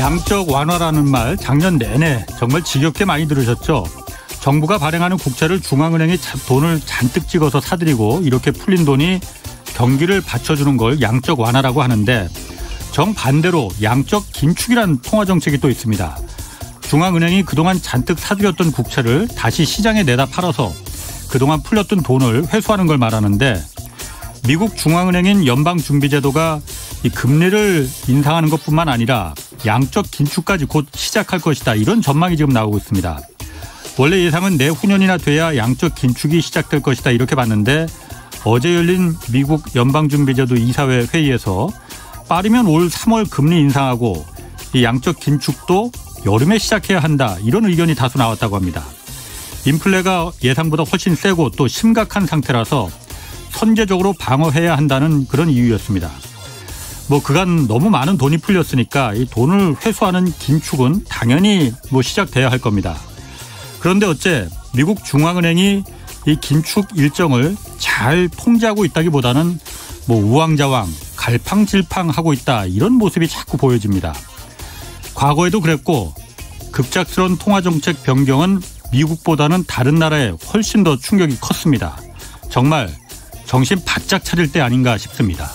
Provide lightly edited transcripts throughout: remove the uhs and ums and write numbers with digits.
양적 완화라는 말 작년 내내 정말 지겹게 많이 들으셨죠. 정부가 발행하는 국채를 중앙은행이 돈을 잔뜩 찍어서 사들이고 이렇게 풀린 돈이 경기를 받쳐주는 걸 양적 완화라고 하는데, 정반대로 양적 긴축이라는 통화정책이 또 있습니다. 중앙은행이 그동안 잔뜩 사들였던 국채를 다시 시장에 내다 팔아서 그동안 풀렸던 돈을 회수하는 걸 말하는데, 미국 중앙은행인 연방준비제도가 이 금리를 인상하는 것뿐만 아니라 양적 긴축까지 곧 시작할 것이다, 이런 전망이 지금 나오고 있습니다. 원래 예상은 내후년이나 돼야 양적 긴축이 시작될 것이다, 이렇게 봤는데 어제 열린 미국 연방준비제도 이사회 회의에서 빠르면 올 3월 금리 인상하고 이 양적 긴축도 여름에 시작해야 한다, 이런 의견이 다수 나왔다고 합니다. 인플레가 예상보다 훨씬 세고 또 심각한 상태라서 선제적으로 방어해야 한다는 그런 이유였습니다. 그간 너무 많은 돈이 풀렸으니까 이 돈을 회수하는 긴축은 당연히 시작돼야 할 겁니다. 그런데 어째 미국 중앙은행이 이 긴축 일정을 잘 통제하고 있다기보다는 우왕좌왕, 갈팡질팡하고 있다, 이런 모습이 자꾸 보여집니다. 과거에도 그랬고 급작스러운 통화정책 변경은 미국보다는 다른 나라에 훨씬 더 충격이 컸습니다. 정말 정신 바짝 차릴 때 아닌가 싶습니다.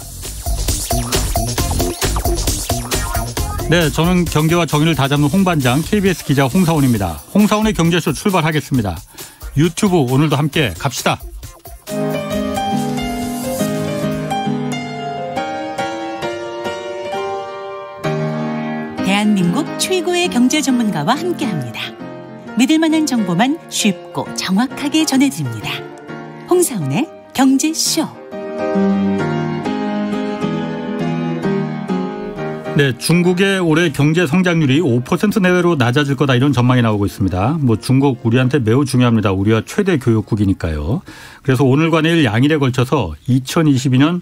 네, 저는 경제와 정의를 다잡는 홍반장 KBS 기자 홍사원입니다. 홍사원의 경제쇼 출발하겠습니다. 유튜브 오늘도 함께 갑시다. 대한민국 최고의 경제 전문가와 함께합니다. 믿을 만한 정보만 쉽고 정확하게 전해드립니다. 홍사원의 경제쇼. 네, 중국의 올해 경제 성장률이 5% 내외로 낮아질 거다, 이런 전망이 나오고 있습니다. 중국 우리한테 매우 중요합니다. 우리와 최대 교역국이니까요. 그래서 오늘과 내일 양일에 걸쳐서 2022년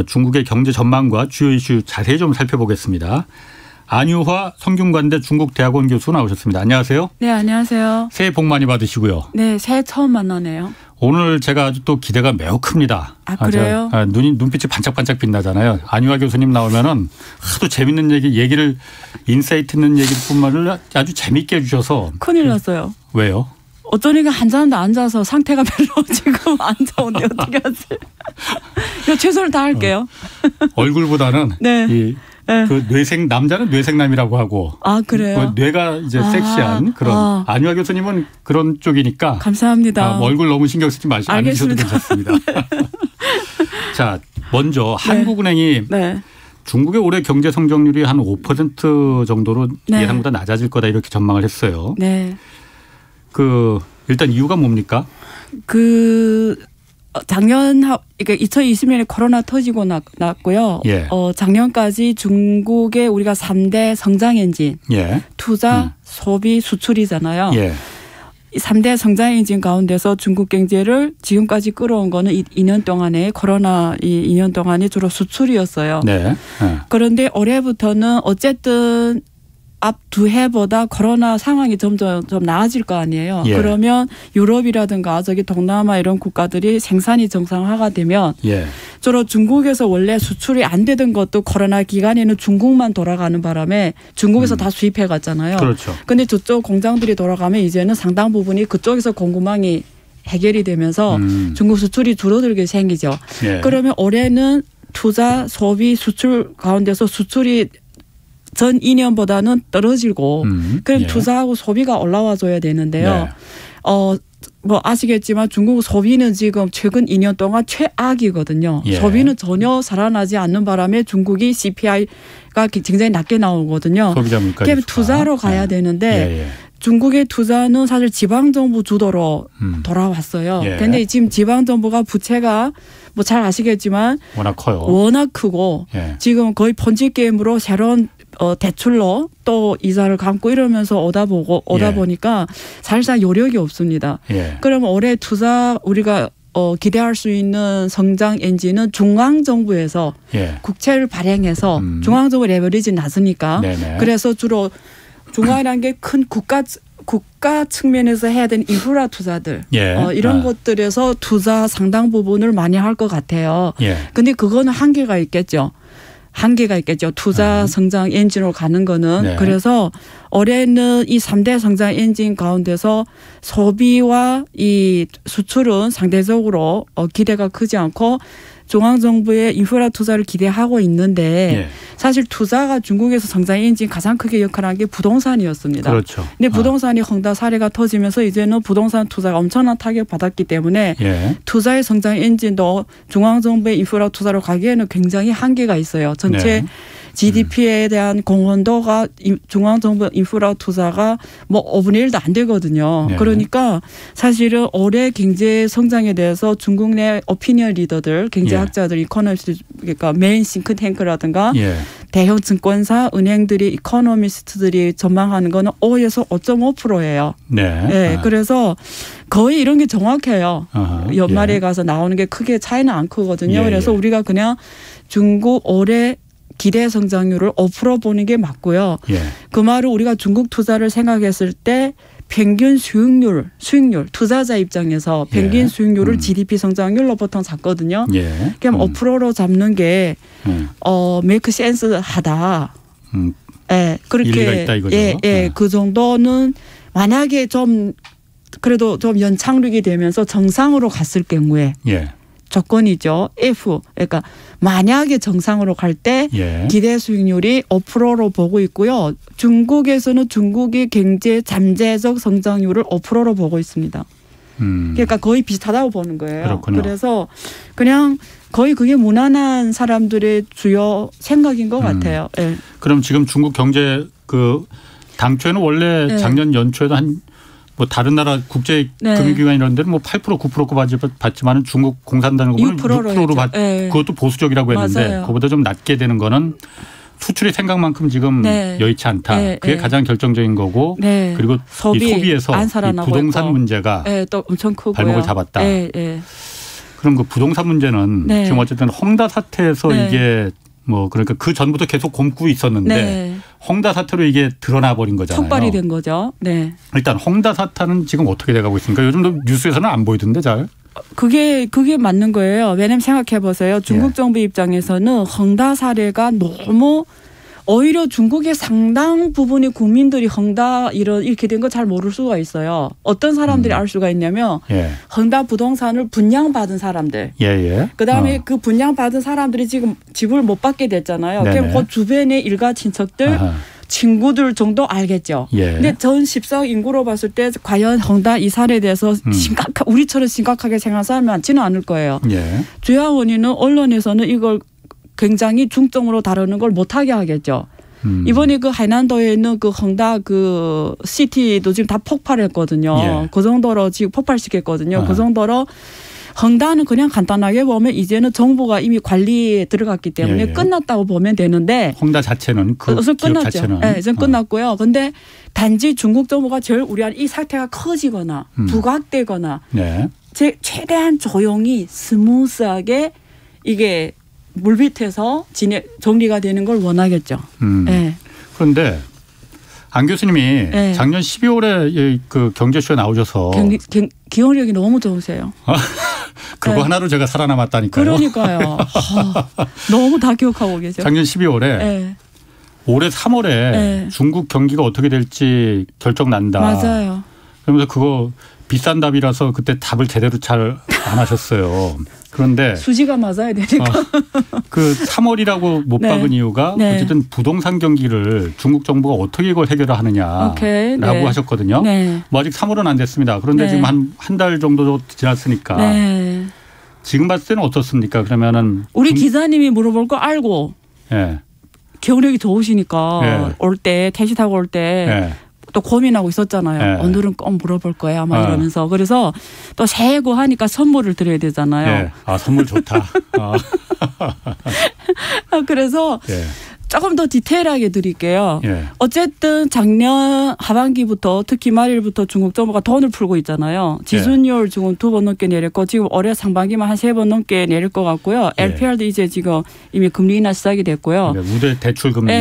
중국의 경제 전망과 주요 이슈 자세히 좀 살펴보겠습니다. 안유화 성균관대 중국대학원 교수 나오셨습니다. 안녕하세요. 네, 안녕하세요. 새해 복 많이 받으시고요. 네, 새해 처음 만나네요. 오늘 제가 아주 또 기대가 매우 큽니다. 아, 그래요? 눈빛이 반짝반짝 빛나잖아요. 안유화 교수님 나오면은 하도 재밌는 얘기를 인사이트 있는 얘기뿐만을 아주 재밌게 해주셔서. 큰일 났어요. 왜요? 어쩌니까 한자한테 앉아서 상태가 별로 지금 안 좋은데 어떻게 하세요? 최선을 다할게요. 얼굴보다는 네. 그 남자는 뇌생남이라고 하고. 아, 그래요? 뇌가 이제 섹시한 그런. 안유화 교수님은 그런 쪽이니까. 감사합니다. 얼굴 너무 신경 쓰지 마시고 안 드셔도 괜찮습니다. 자, 먼저 한국은행이 중국의 올해 경제 성장률이 한 5% 정도로 예상보다 낮아질 거다, 이렇게 전망을 했어요. 네. 일단 이유가 뭡니까? 그러니까 2020년에 코로나 터지고 났고요. 예. 작년까지 중국의 우리가 3대 성장 엔진, 투자, 소비, 수출이잖아요. 예. 3대 성장 엔진 가운데서 중국 경제를 지금까지 끌어온 거는 2년 동안에 코로나 2년 동안에 주로 수출이었어요. 네. 그런데 올해부터는 어쨌든 앞 두 해보다 코로나 상황이 점점 좀 나아질 거 아니에요. 예. 그러면 유럽이라든가 저기 동남아 이런 국가들이 생산이 정상화가 되면 주로 중국에서 원래 수출이 안 되던 것도 코로나 기간에는 중국만 돌아가는 바람에 중국에서 다 수입해 갔잖아요. 그렇죠. 근데 저쪽 공장들이 돌아가면 이제는 상당 부분이 그쪽에서 공급망이 해결이 되면서 중국 수출이 줄어들게 생기죠. 예. 그러면 올해는 투자, 소비, 수출 가운데서 수출이 전 2년보다는 떨어지고 그럼 투자하고 소비가 올라와 줘야 되는데요. 아시겠지만 중국 소비는 지금 최근 2년 동안 최악이거든요. 소비는 전혀 살아나지 않는 바람에 중국이 CPI가 굉장히 낮게 나오거든요. 소비자 물가 그럼 투자로 가야 되는데 중국의 투자는 사실 지방정부 주도로 돌아왔어요. 그런데 지금 지방정부가 부채가 잘 아시겠지만 워낙 커요. 워낙 크고 지금 거의 펀치 게임으로 새로운 대출로 또 이자를 감고 이러면서 오다 보니까 사실상 여력이 없습니다. 그럼 올해 투자 우리가 기대할 수 있는 성장 엔진은 중앙정부에서 국채를 발행해서 중앙정부 레버리지 낮으니까 그래서 주로 중앙이라는 게 큰 국가 측면에서 해야 되는 인프라 투자들 이런 것들에서 투자 상당 부분을 많이 할 것 같아요. 근데 그거는 한계가 있겠죠. 한계가 있겠죠. 투자 성장 엔진으로 가는 거는. 네. 그래서 올해는 이 3대 성장 엔진 가운데서 소비와 이 수출은 상대적으로 기대가 크지 않고 중앙정부의 인프라 투자를 기대하고 있는데 예. 사실 투자가 중국에서 성장 엔진 가장 크게 역할한 게 부동산이었습니다. 그렇죠. 근데 부동산이 헝다 사례가 터지면서 이제는 부동산 투자가 엄청난 타격 받았기 때문에 예. 투자의 성장 엔진도 중앙정부의 인프라 투자로 가기에는 굉장히 한계가 있어요. 전체 네. GDP에 대한 공헌도가 중앙정부 인프라 투자가 뭐 5분의 1도 안 되거든요. 네. 그러니까 사실은 올해 경제 성장에 대해서 중국 내 오피니언 리더들, 경제학자들, 예. 이코노미스트, 그러니까 메인 싱크탱크라든가 예. 대형 증권사, 은행들이 이코노미스트들이 전망하는 거는 5에서 5.5%예요. 네. 네. 그래서 거의 이런 게 정확해요. 연말에 예. 가서 나오는 게 크게 차이는 안 크거든요. 예. 그래서 우리가 그냥 중국 올해 기대 성장률을 5% 보는 게 맞고요. 예. 그 말을 우리가 중국 투자를 생각했을 때 평균 수익률 투자자 입장에서 평균 예. 수익률을 GDP 성장률로 보통 잡거든요. 예. 그럼 5%로 잡는 게 메이크 센스 하다. 예, 그렇게 일리가 있다 이거죠. 예, 예, 그 정도는 만약에 좀 그래도 좀 연착륙이 되면서 정상으로 갔을 경우에. 예. 조건이죠. F. 그러니까 만약에 정상으로 갈 때 예. 기대 수익률이 5%로 보고 있고요. 중국에서는 중국의 경제 잠재적 성장률을 5%로 보고 있습니다. 그러니까 거의 비슷하다고 보는 거예요. 그렇군요. 그래서 그냥 거의 그게 무난한 사람들의 주요 생각인 것 같아요. 네. 그럼 지금 중국 경제 당초에는 원래 네. 작년 연초에도 뭐 다른 나라 국제 금융기관 이런 데는 뭐 8% 9%고 받지만은 중국 공산당은 6%로 그것도 보수적이라고 했는데 맞아요. 그보다 좀 낮게 되는 거는 수출의 생각만큼 지금 네. 여의치 않다. 네. 그게 가장 결정적인 거고 네. 그리고 이 소비에서 이 부동산 있고. 문제가 또 엄청 크고요. 발목을 잡았다. 그럼 그 부동산 문제는 지금 어쨌든 헝다 사태에서 이게 뭐 그러니까 그 전부터 계속 곪고 있었는데 헝다 사태로 이게 드러나 버린 거잖아요. 촉발이 된 거죠. 네. 일단 헝다 사태는 지금 어떻게 돼가고 있습니까? 요즘도 뉴스에서는 안 보이던데 잘. 그게 맞는 거예요. 왜냐하면 생각해 보세요. 중국 정부 입장에서는 헝다 사례가 너무 오히려 중국의 상당 부분의 국민들이 헝다 이렇게 된 거 잘 모를 수가 있어요. 어떤 사람들이 알 수가 있냐면 헝다 부동산을 분양받은 사람들. 그다음에 그 분양받은 사람들이 지금 집을 못 받게 됐잖아요. 그럼 그 주변의 일가 친척들 친구들 정도 알겠죠. 근데 전 14억 인구로 봤을 때 과연 헝다 이 사례에 대해서 우리처럼 심각하게 생각하는 사람이 많지는 않을 거예요. 주요 원인은 언론에서는 이걸 굉장히 중점으로 다루는 걸 못하게 하겠죠. 이번에 그 하이난도에 있는 그 헝다 그 시티도 지금 다 폭발했거든요. 그 정도로 지금 폭발시켰거든요. 그 정도로 헝다는 그냥 간단하게 보면 이제는 정부가 이미 관리에 들어갔기 때문에 끝났다고 보면 되는데 헝다 자체는 우선 끝났죠. 네, 이제 끝났고요. 그런데 단지 중국 정부가 제일 우려하는 이 사태가 커지거나 부각되거나 최대한 조용히 스무스하게 이게 물밑에서 정리가 되는 걸 원하겠죠. 네. 그런데 안 교수님이 작년 12월에 그 경제쇼에 나오셔서 기억력이 너무 좋으세요. 그거 하나로 제가 살아남았다니까요. 그러니까요. 너무 다 기억하고 계세요. 작년 12월에 올해 3월에 중국 경기가 어떻게 될지 결정 난다. 맞아요. 그러면서 그거 비싼 답이라서 그때 답을 제대로 잘 안 하셨어요. 그런데 수지가 맞아야 되니까. 그 3월이라고 못 박은 이유가 어쨌든 부동산 경기를 중국 정부가 어떻게 이걸 해결을 하느냐라고 하셨거든요. 뭐 아직 3월은 안 됐습니다. 그런데 지금 한 달 정도 지났으니까 지금 봤을 때는 어떻습니까? 그러면은 우리 기자님이 물어볼 거 알고 기억력이 좋으시니까 올 때 택시 타고 올 때 또 고민하고 있었잖아요. 오늘은 꼭 물어볼 거야 아마 이러면서. 그래서 또 새해고 하니까 선물을 드려야 되잖아요. 선물 좋다. 그래서 조금 더 디테일하게 드릴게요. 어쨌든 작년 하반기부터 특히 말일부터 중국 정부가 돈을 풀고 있잖아요. 지수율 지금 2번 넘게 내렸고 지금 올해 상반기만 한 3번 넘게 내릴 것 같고요. LPR도 이제 지금 이미 금리 인하 시작이 됐고요. 무대 대출 금리.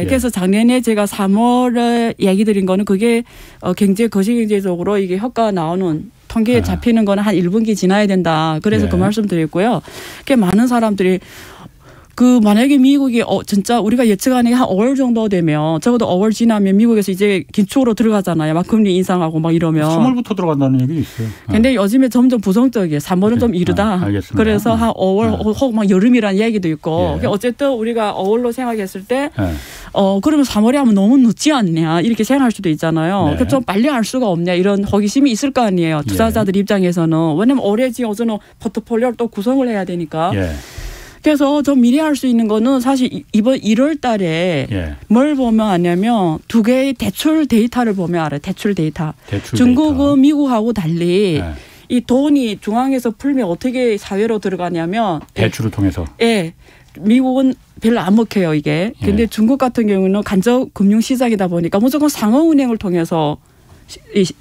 그래서 작년에 제가 3월에 얘기 드린 거는 그게 거시경제적으로 이게 효과가 나오는 통계에 잡히는 거는 한 1분기 지나야 된다. 그래서 그 말씀 드렸고요. 꽤 많은 사람들이 그 만약에 미국이 진짜 우리가 예측하는 게 한 5월 정도 되면 적어도 5월 지나면 미국에서 이제 긴축으로 들어가잖아요. 막 금리 인상하고 막 이러면 3월부터 들어간다는 얘기 있어요. 근데 요즘에 점점 부정적이에요. 3월은 좀 이르다. 알겠습니다. 그래서 한 5월 혹은 막 여름이라는 얘기도 있고 어쨌든 우리가 5월로 생각했을 때 그러면 3월에 하면 너무 늦지 않냐 이렇게 생각할 수도 있잖아요. 그래서 좀 빨리 할 수가 없냐 이런 호기심이 있을 거 아니에요. 투자자들 입장에서는. 왜냐면 올해 지금 어제는 포트폴리오를 또 구성을 해야 되니까. 그래서 좀 미리 할 수 있는 거는 사실 이번 1월 달에 뭘 보면 아냐면 두 개의 대출 데이터를 보면 알아요. 대출 데이터. 중국은 데이터. 미국하고 달리 이 돈이 중앙에서 풀면 어떻게 사회로 들어가냐면 대출을 통해서. 미국은 별로 안 먹혀요 이게. 근데 중국 같은 경우는 간접 금융 시장이다 보니까 무조건 상업은행을 통해서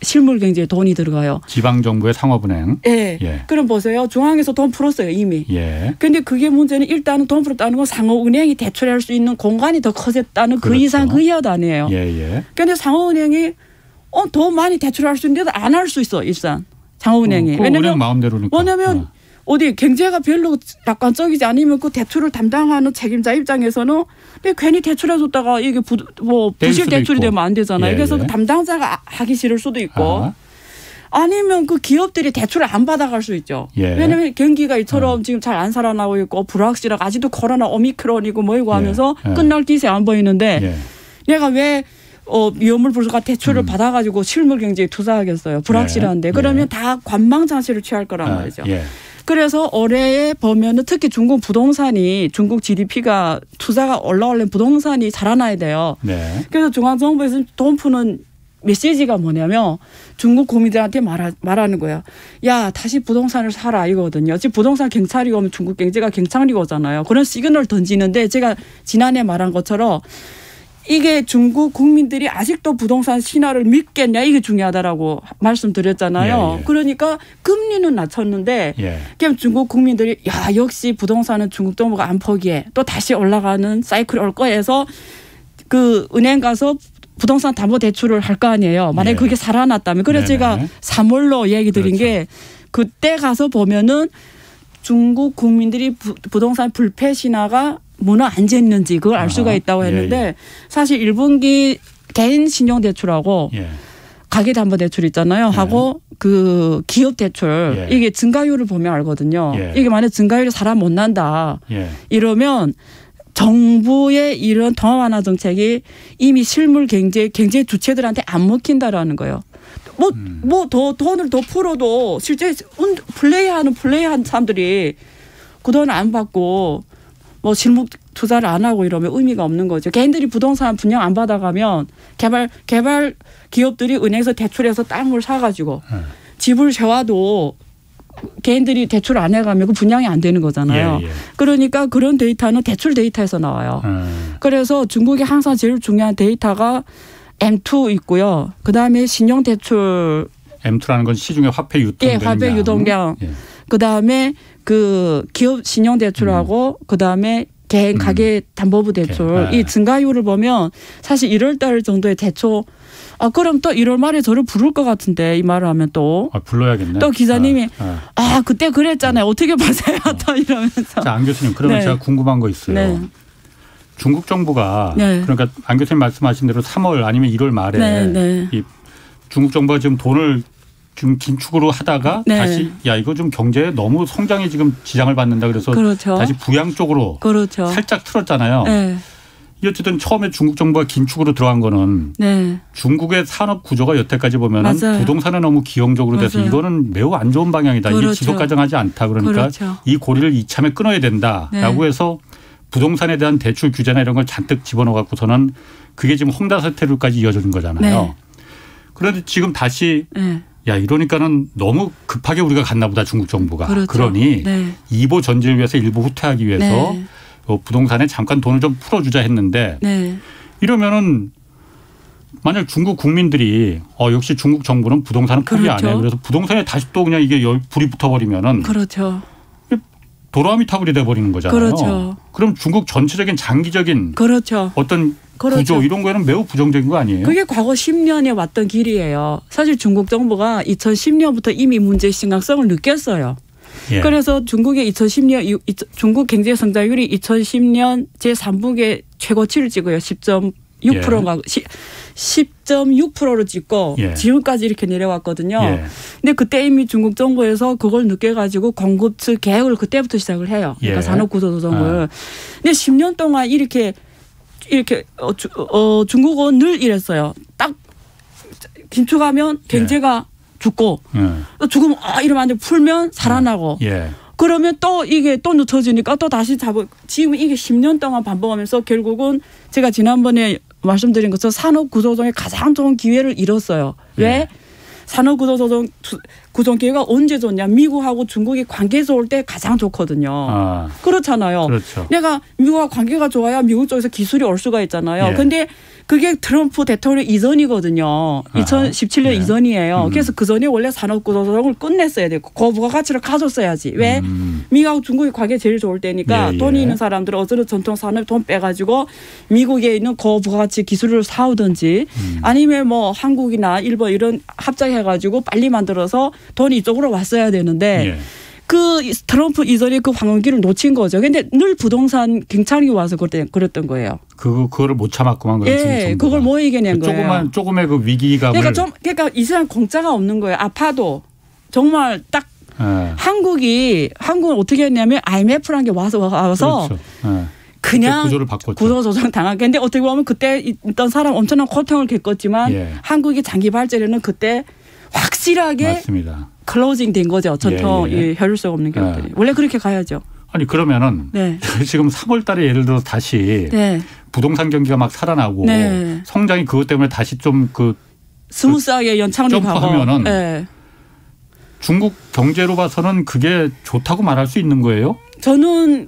실물 경제에 돈이 들어가요. 지방정부의 상업은행. 그럼 보세요. 중앙에서 돈 풀었어요 이미. 그런데 그게 문제는 일단은 돈 풀었다는 건 상업은행이 대출할 수 있는 공간이 더 커졌다는 그 이상 그 이하도 아니에요. 그런데 상업은행이 더 많이 대출할 수 있는데도 안 할 수 있어 일단 상업은행이. 왜냐면 마음대로니까. 왜냐면 어디 경제가 별로 낙관적이지 않으면 그 대출을 담당하는 책임자 입장에서는 괜히 대출해줬다가 이게 부실 대출이 되면 안 되잖아요. 그래서 그 담당자가 하기 싫을 수도 있고 아니면 그 기업들이 대출을 안 받아갈 수 있죠. 왜냐하면 경기가 이처럼 지금 잘 안 살아나고 있고 불확실하고 아직도 코로나 오미크론이고 뭐이고 하면서 끝날 기세 안 보이는데 내가 왜 위험물 불소가 대출을 받아가지고 실물 경제에 투자하겠어요. 불확실한데. 그러면 다 관망 장치를 취할 거란 말이죠. 그래서 올해에 보면은 특히 중국 부동산이 중국 GDP가 투자가 올라오려면 부동산이 자라나야 돼요. 그래서 중앙정부에서는 돈 푸는 메시지가 뭐냐면 중국 국민들한테 말하는 거예요. 야 다시 부동산을 사라 이거거든요. 지금 부동산 경찰이 오면 중국 경제가 경찰이 오잖아요. 그런 시그널을 던지는데 제가 지난해 말한 것처럼 이게 중국 국민들이 아직도 부동산 신화를 믿겠냐 이게 중요하다라고 말씀드렸잖아요. 그러니까 금리는 낮췄는데 그냥 중국 국민들이 야 역시 부동산은 중국 정부가 안 포기해. 또 다시 올라가는 사이클이 올 거야 해서 그 은행 가서 부동산 담보 대출을 할 거 아니에요. 만약에 그게 살아났다면. 그래서 제가 3월로 얘기 드린 게 그때 가서 보면은 중국 국민들이 부동산 불패 신화가 무너 앉았는지 그걸 알 수가 있다고 했는데 사실 1분기 개인 신용대출하고 가계담보대출 있잖아요. 하고 그 기업대출 이게 증가율을 보면 알거든요. 이게 만약 증가율이 살아 못 난다 이러면 정부의 이런 통화 완화 정책이 이미 실물 경제 주체들한테 안 먹힌다라는 거예요. 뭐 더 돈을 더 풀어도 실제 플레이한 사람들이 그 돈을 안 받고 뭐 실무 투자를 안 하고 이러면 의미가 없는 거죠. 개인들이 부동산 분양 안 받아가면 개발 기업들이 은행에서 대출해서 땅을 사가지고 집을 세워도 개인들이 대출 안 해가면 그 분양이 안 되는 거잖아요. 그러니까 그런 데이터는 대출 데이터에서 나와요. 그래서 중국이 항상 제일 중요한 데이터가 M2 있고요. 그다음에 신용대출. M2라는 건 시중에 화폐 유통량. 화폐 유통량. 그다음에 그 기업 신용대출하고 그다음에 개인 가계 담보부 대출 이 증가율을 보면 사실 1월 달 정도의 대초 그럼 또 1월 말에 저를 부를 것 같은데 이 말을 하면 또 불러야겠네. 또 기자님이 그때 그랬잖아요. 어떻게 보세요? 또 이러면서. 자, 안 교수님 그러면 제가 궁금한 거 있어요. 중국 정부가 그러니까 안 교수님 말씀하신 대로 3월 아니면 1월 말에 이 중국 정부가 지금 돈을 좀 긴축으로 하다가 다시 야 이거 좀 경제에 너무 성장에 지금 지장을 받는다 그래서 다시 부양 쪽으로 살짝 틀었잖아요. 이 어쨌든 처음에 중국 정부가 긴축으로 들어간 거는 중국의 산업 구조가 여태까지 보면 부동산에 너무 기형적으로 돼서 이거는 매우 안 좋은 방향이다. 이게 지속 가능하지 않다. 그러니까 이 고리를 이참에 끊어야 된다라고 해서 부동산에 대한 대출 규제나 이런 걸 잔뜩 집어넣어 갖고서는 그게 지금 홍다 사태로까지 이어지는 거잖아요. 그런데 지금 다시 야 이러니까는 너무 급하게 우리가 갔나 보다 중국 정부가. 그러니 2보 전제를 위해서 1보 후퇴하기 위해서 부동산에 잠깐 돈을 좀 풀어주자 했는데 이러면은 만약 중국 국민들이 역시 중국 정부는 부동산은 포기 안 해. 그래서 부동산에 다시 또 그냥 이게 불이 붙어버리면은 도라미 타불이 돼버리는 거잖아요. 그럼 중국 전체적인 장기적인 어떤 구조 이런 거에는 매우 부정적인 거 아니에요? 그게 과거 10년에 왔던 길이에요. 사실 중국 정부가 2010년부터 이미 문제의 심각성을 느꼈어요. 예. 그래서 중국의 2010년 중국 경제 성장률이 2010년 제3분기에 최고치를 찍어요. 10.6%가 10.6%로 찍고 예. 지금까지 이렇게 내려왔거든요. 예. 근데 그때 이미 중국 정부에서 그걸 느껴가지고 공급처 개혁을 그때부터 시작을 해요. 그러니까 예. 산업구조조정을. 근데 10년 동안 이렇게 중국은 늘 이랬어요. 딱 긴축하면 경제가 죽고 죽으면 이러면 안 돼. 풀면 살아나고. 예. 그러면 또 이게 또 늦춰지니까 또 다시 지금 이게 10년 동안 반복하면서 결국은 제가 지난번에 말씀드린 것처럼 산업구조조정의 가장 좋은 기회를 잃었어요. 왜? 예. 산업구조조정 구조 기회가 언제 좋냐. 미국하고 중국이 관계 좋을 때 가장 좋거든요. 그렇잖아요. 그렇죠. 내가 미국과 관계가 좋아야 미국 쪽에서 기술이 올 수가 있잖아요. 예. 근데 그게 트럼프 대통령 이전이거든요. 2017년 예. 이전이에요. 그래서 그 전에 원래 산업구조조정을 끝냈어야 되고 그 부가가치를 가졌어야지. 왜? 미국하고 중국이 관계 제일 좋을 때니까 예. 돈이 있는 사람들은 어쩌면 전통 산업 돈 빼가지고 미국에 있는 그 부가가치 기술을 사오든지 아니면 뭐 한국이나 일본 이런 합작해가지고 빨리 만들어서 돈이 이쪽으로 왔어야 되는데 예. 그 트럼프 이전에 그 황금기를 놓친 거죠. 근데 늘 부동산 경찰이 와서 그랬던 거예요. 그거를 못 참았구만. 예, 그걸 못 이겨낸 거예요. 조금의 그 위기감을. 그러니까 이 사람 공짜가 없는 거예요. 아파도 정말 딱 예. 한국은 어떻게 했냐면 IMF라는 게 와서 그렇죠. 예. 그냥 구조를 바꿨죠. 구조조정 당하겠는데 어떻게 보면 그때 있던 사람 엄청난 고통을 겪었지만 예. 한국이 장기 발전에는 그때 확실하게 맞습니다. 클로징 된 거죠. 전통 혈류성 없는 기업들이. 원래 그렇게 가야죠. 아니 그러면은 네. 지금 3월 달에 예를 들어 다시 네. 부동산 경기가 막 살아나고 네. 성장이 그것 때문에 다시 좀 스무스하게 연착륙하고 점프하면은 네. 중국 경제로 봐서는 그게 좋다고 말할 수 있는 거예요? 저는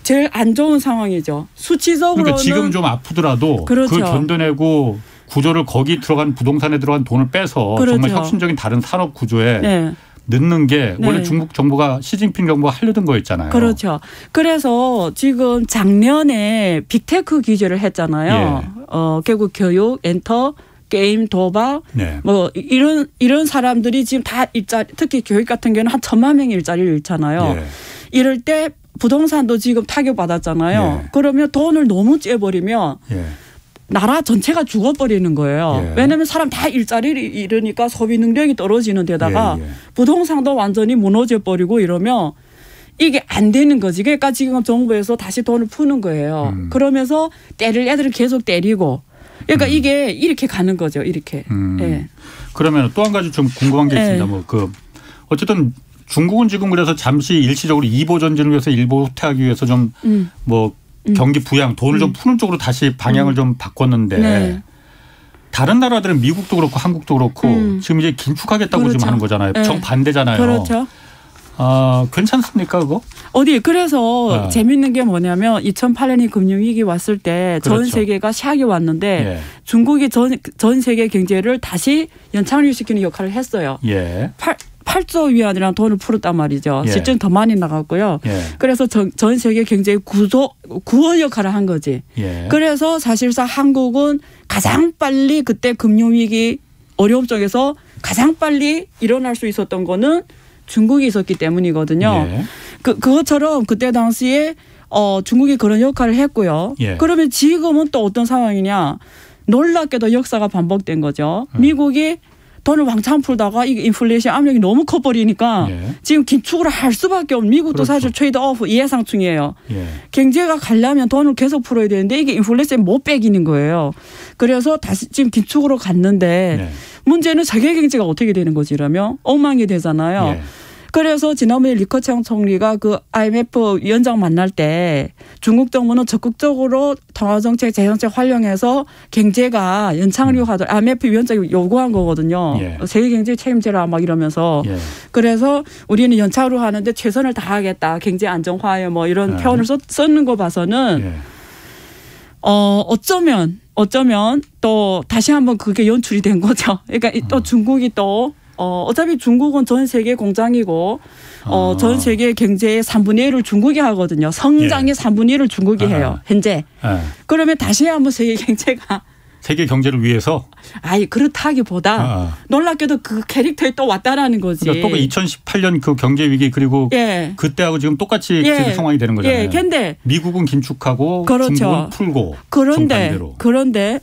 제일 안 좋은 상황이죠. 수치적으로는. 그러니까 지금 좀 아프더라도 그렇죠. 그걸 견뎌내고 구조를 거기 들어간 부동산에 들어간 돈을 빼서 그렇죠. 정말 혁신적인 다른 산업 구조에 네. 넣는 게 원래 네. 중국 정부가 시진핑 정부가 하려던 거였잖아요. 그렇죠. 그래서 지금 작년에 빅테크 규제를 했잖아요. 예. 결국 교육, 엔터, 게임, 도박 네. 뭐 이런 사람들이 지금 다 일자리 특히 교육 같은 경우는 한 1,000만 명의 일자리를 잃잖아요. 예. 이럴 때 부동산도 지금 타격받았잖아요. 예. 그러면 돈을 너무 째버리면 예. 나라 전체가 죽어버리는 거예요. 예. 왜냐하면 사람 다 일자리를 잃으니까 소비 능력이 떨어지는 데다가 예. 부동산도 완전히 무너져 버리고 이러면 이게 안 되는 거지. 그러니까 지금 정부에서 다시 돈을 푸는 거예요. 그러면서 때릴 애들을 계속 때리고. 그러니까 이게 이렇게 가는 거죠. 이렇게. 예. 그러면 또 한 가지 좀 궁금한 게 있습니다. 예. 어쨌든 중국은 지금 그래서 잠시 일시적으로 이보 전진을 위해서 일부 후퇴하기 위해서 좀 경기 부양 돈을 좀 푸는 쪽으로 다시 방향을 좀 바꿨는데 네. 다른 나라들은 미국도 그렇고 한국도 그렇고 지금 이제 긴축하겠다고 그렇죠. 지금 하는 거잖아요. 네. 정반대잖아요. 그렇죠. 괜찮습니까 그거? 그래서 재밌는 게 뭐냐면 2008년에 금융위기 왔을 때 전 그렇죠. 세계가 시학이 왔는데 예. 중국이 전 세계 경제를 다시 연착륙시키는 역할을 했어요. 예. 8조 위안이라는 돈을 풀었단 말이죠. 예. 실제는 더 많이 나갔고요. 예. 그래서 전 세계 경제의 구원 역할을 한 거지. 예. 그래서 사실상 한국은 가장 빨리 그때 금융위기 어려움 쪽에서 가장 빨리 일어날 수 있었던 거는 중국이 있었기 때문이거든요. 예. 그것처럼 그때 당시에 중국이 그런 역할을 했고요. 예. 그러면 지금은 또 어떤 상황이냐. 놀랍게도 역사가 반복된 거죠. 미국이 돈을 왕창 풀다가 이게 인플레이션 압력이 너무 커버리니까 지금 긴축을 할 수밖에 없는 미국도 그렇죠. 사실 트레이드오프 예상중이에요. 예. 경제가 가려면 돈을 계속 풀어야 되는데 이게 인플레이션 못 빼기는 거예요. 그래서 다시 지금 긴축으로 갔는데 문제는 세계 경제가 어떻게 되는 거지 이러면 엉망이 되잖아요. 예. 그래서 지난번에 리커창 총리가 그 IMF 위원장 만날 때 중국 정부는 적극적으로 통화정책, 재정책 활용해서 경제가 연착륙하도록 IMF 위원장이 요구한 거거든요. 예. 세계 경제 책임져라 막 이러면서. 예. 그래서 우리는 연착륙하는데 최선을 다하겠다. 경제 안정화에 뭐 이런 표현을 썼는 거 봐서는 어쩌면 또 다시 한번 그게 연출이 된 거죠. 그러니까 또 중국이 또 어차피 중국은 전 세계 공장이고 전 세계 경제의 3분의 1을 중국이 하거든요. 성장의 3분의 1을 중국이 해요. 현재. 그러면 다시 한번 세계 경제가 세계 경제를 위해서? 아니 그렇다기보다 놀랍게도 그 캐릭터에 또 왔다라는 거지. 그러니까 또 2018년 그 경제 위기 그리고 그때하고 지금 똑같이 상황이 되는 거잖아요. 근데 미국은 긴축하고 중국은 풀고. 그런데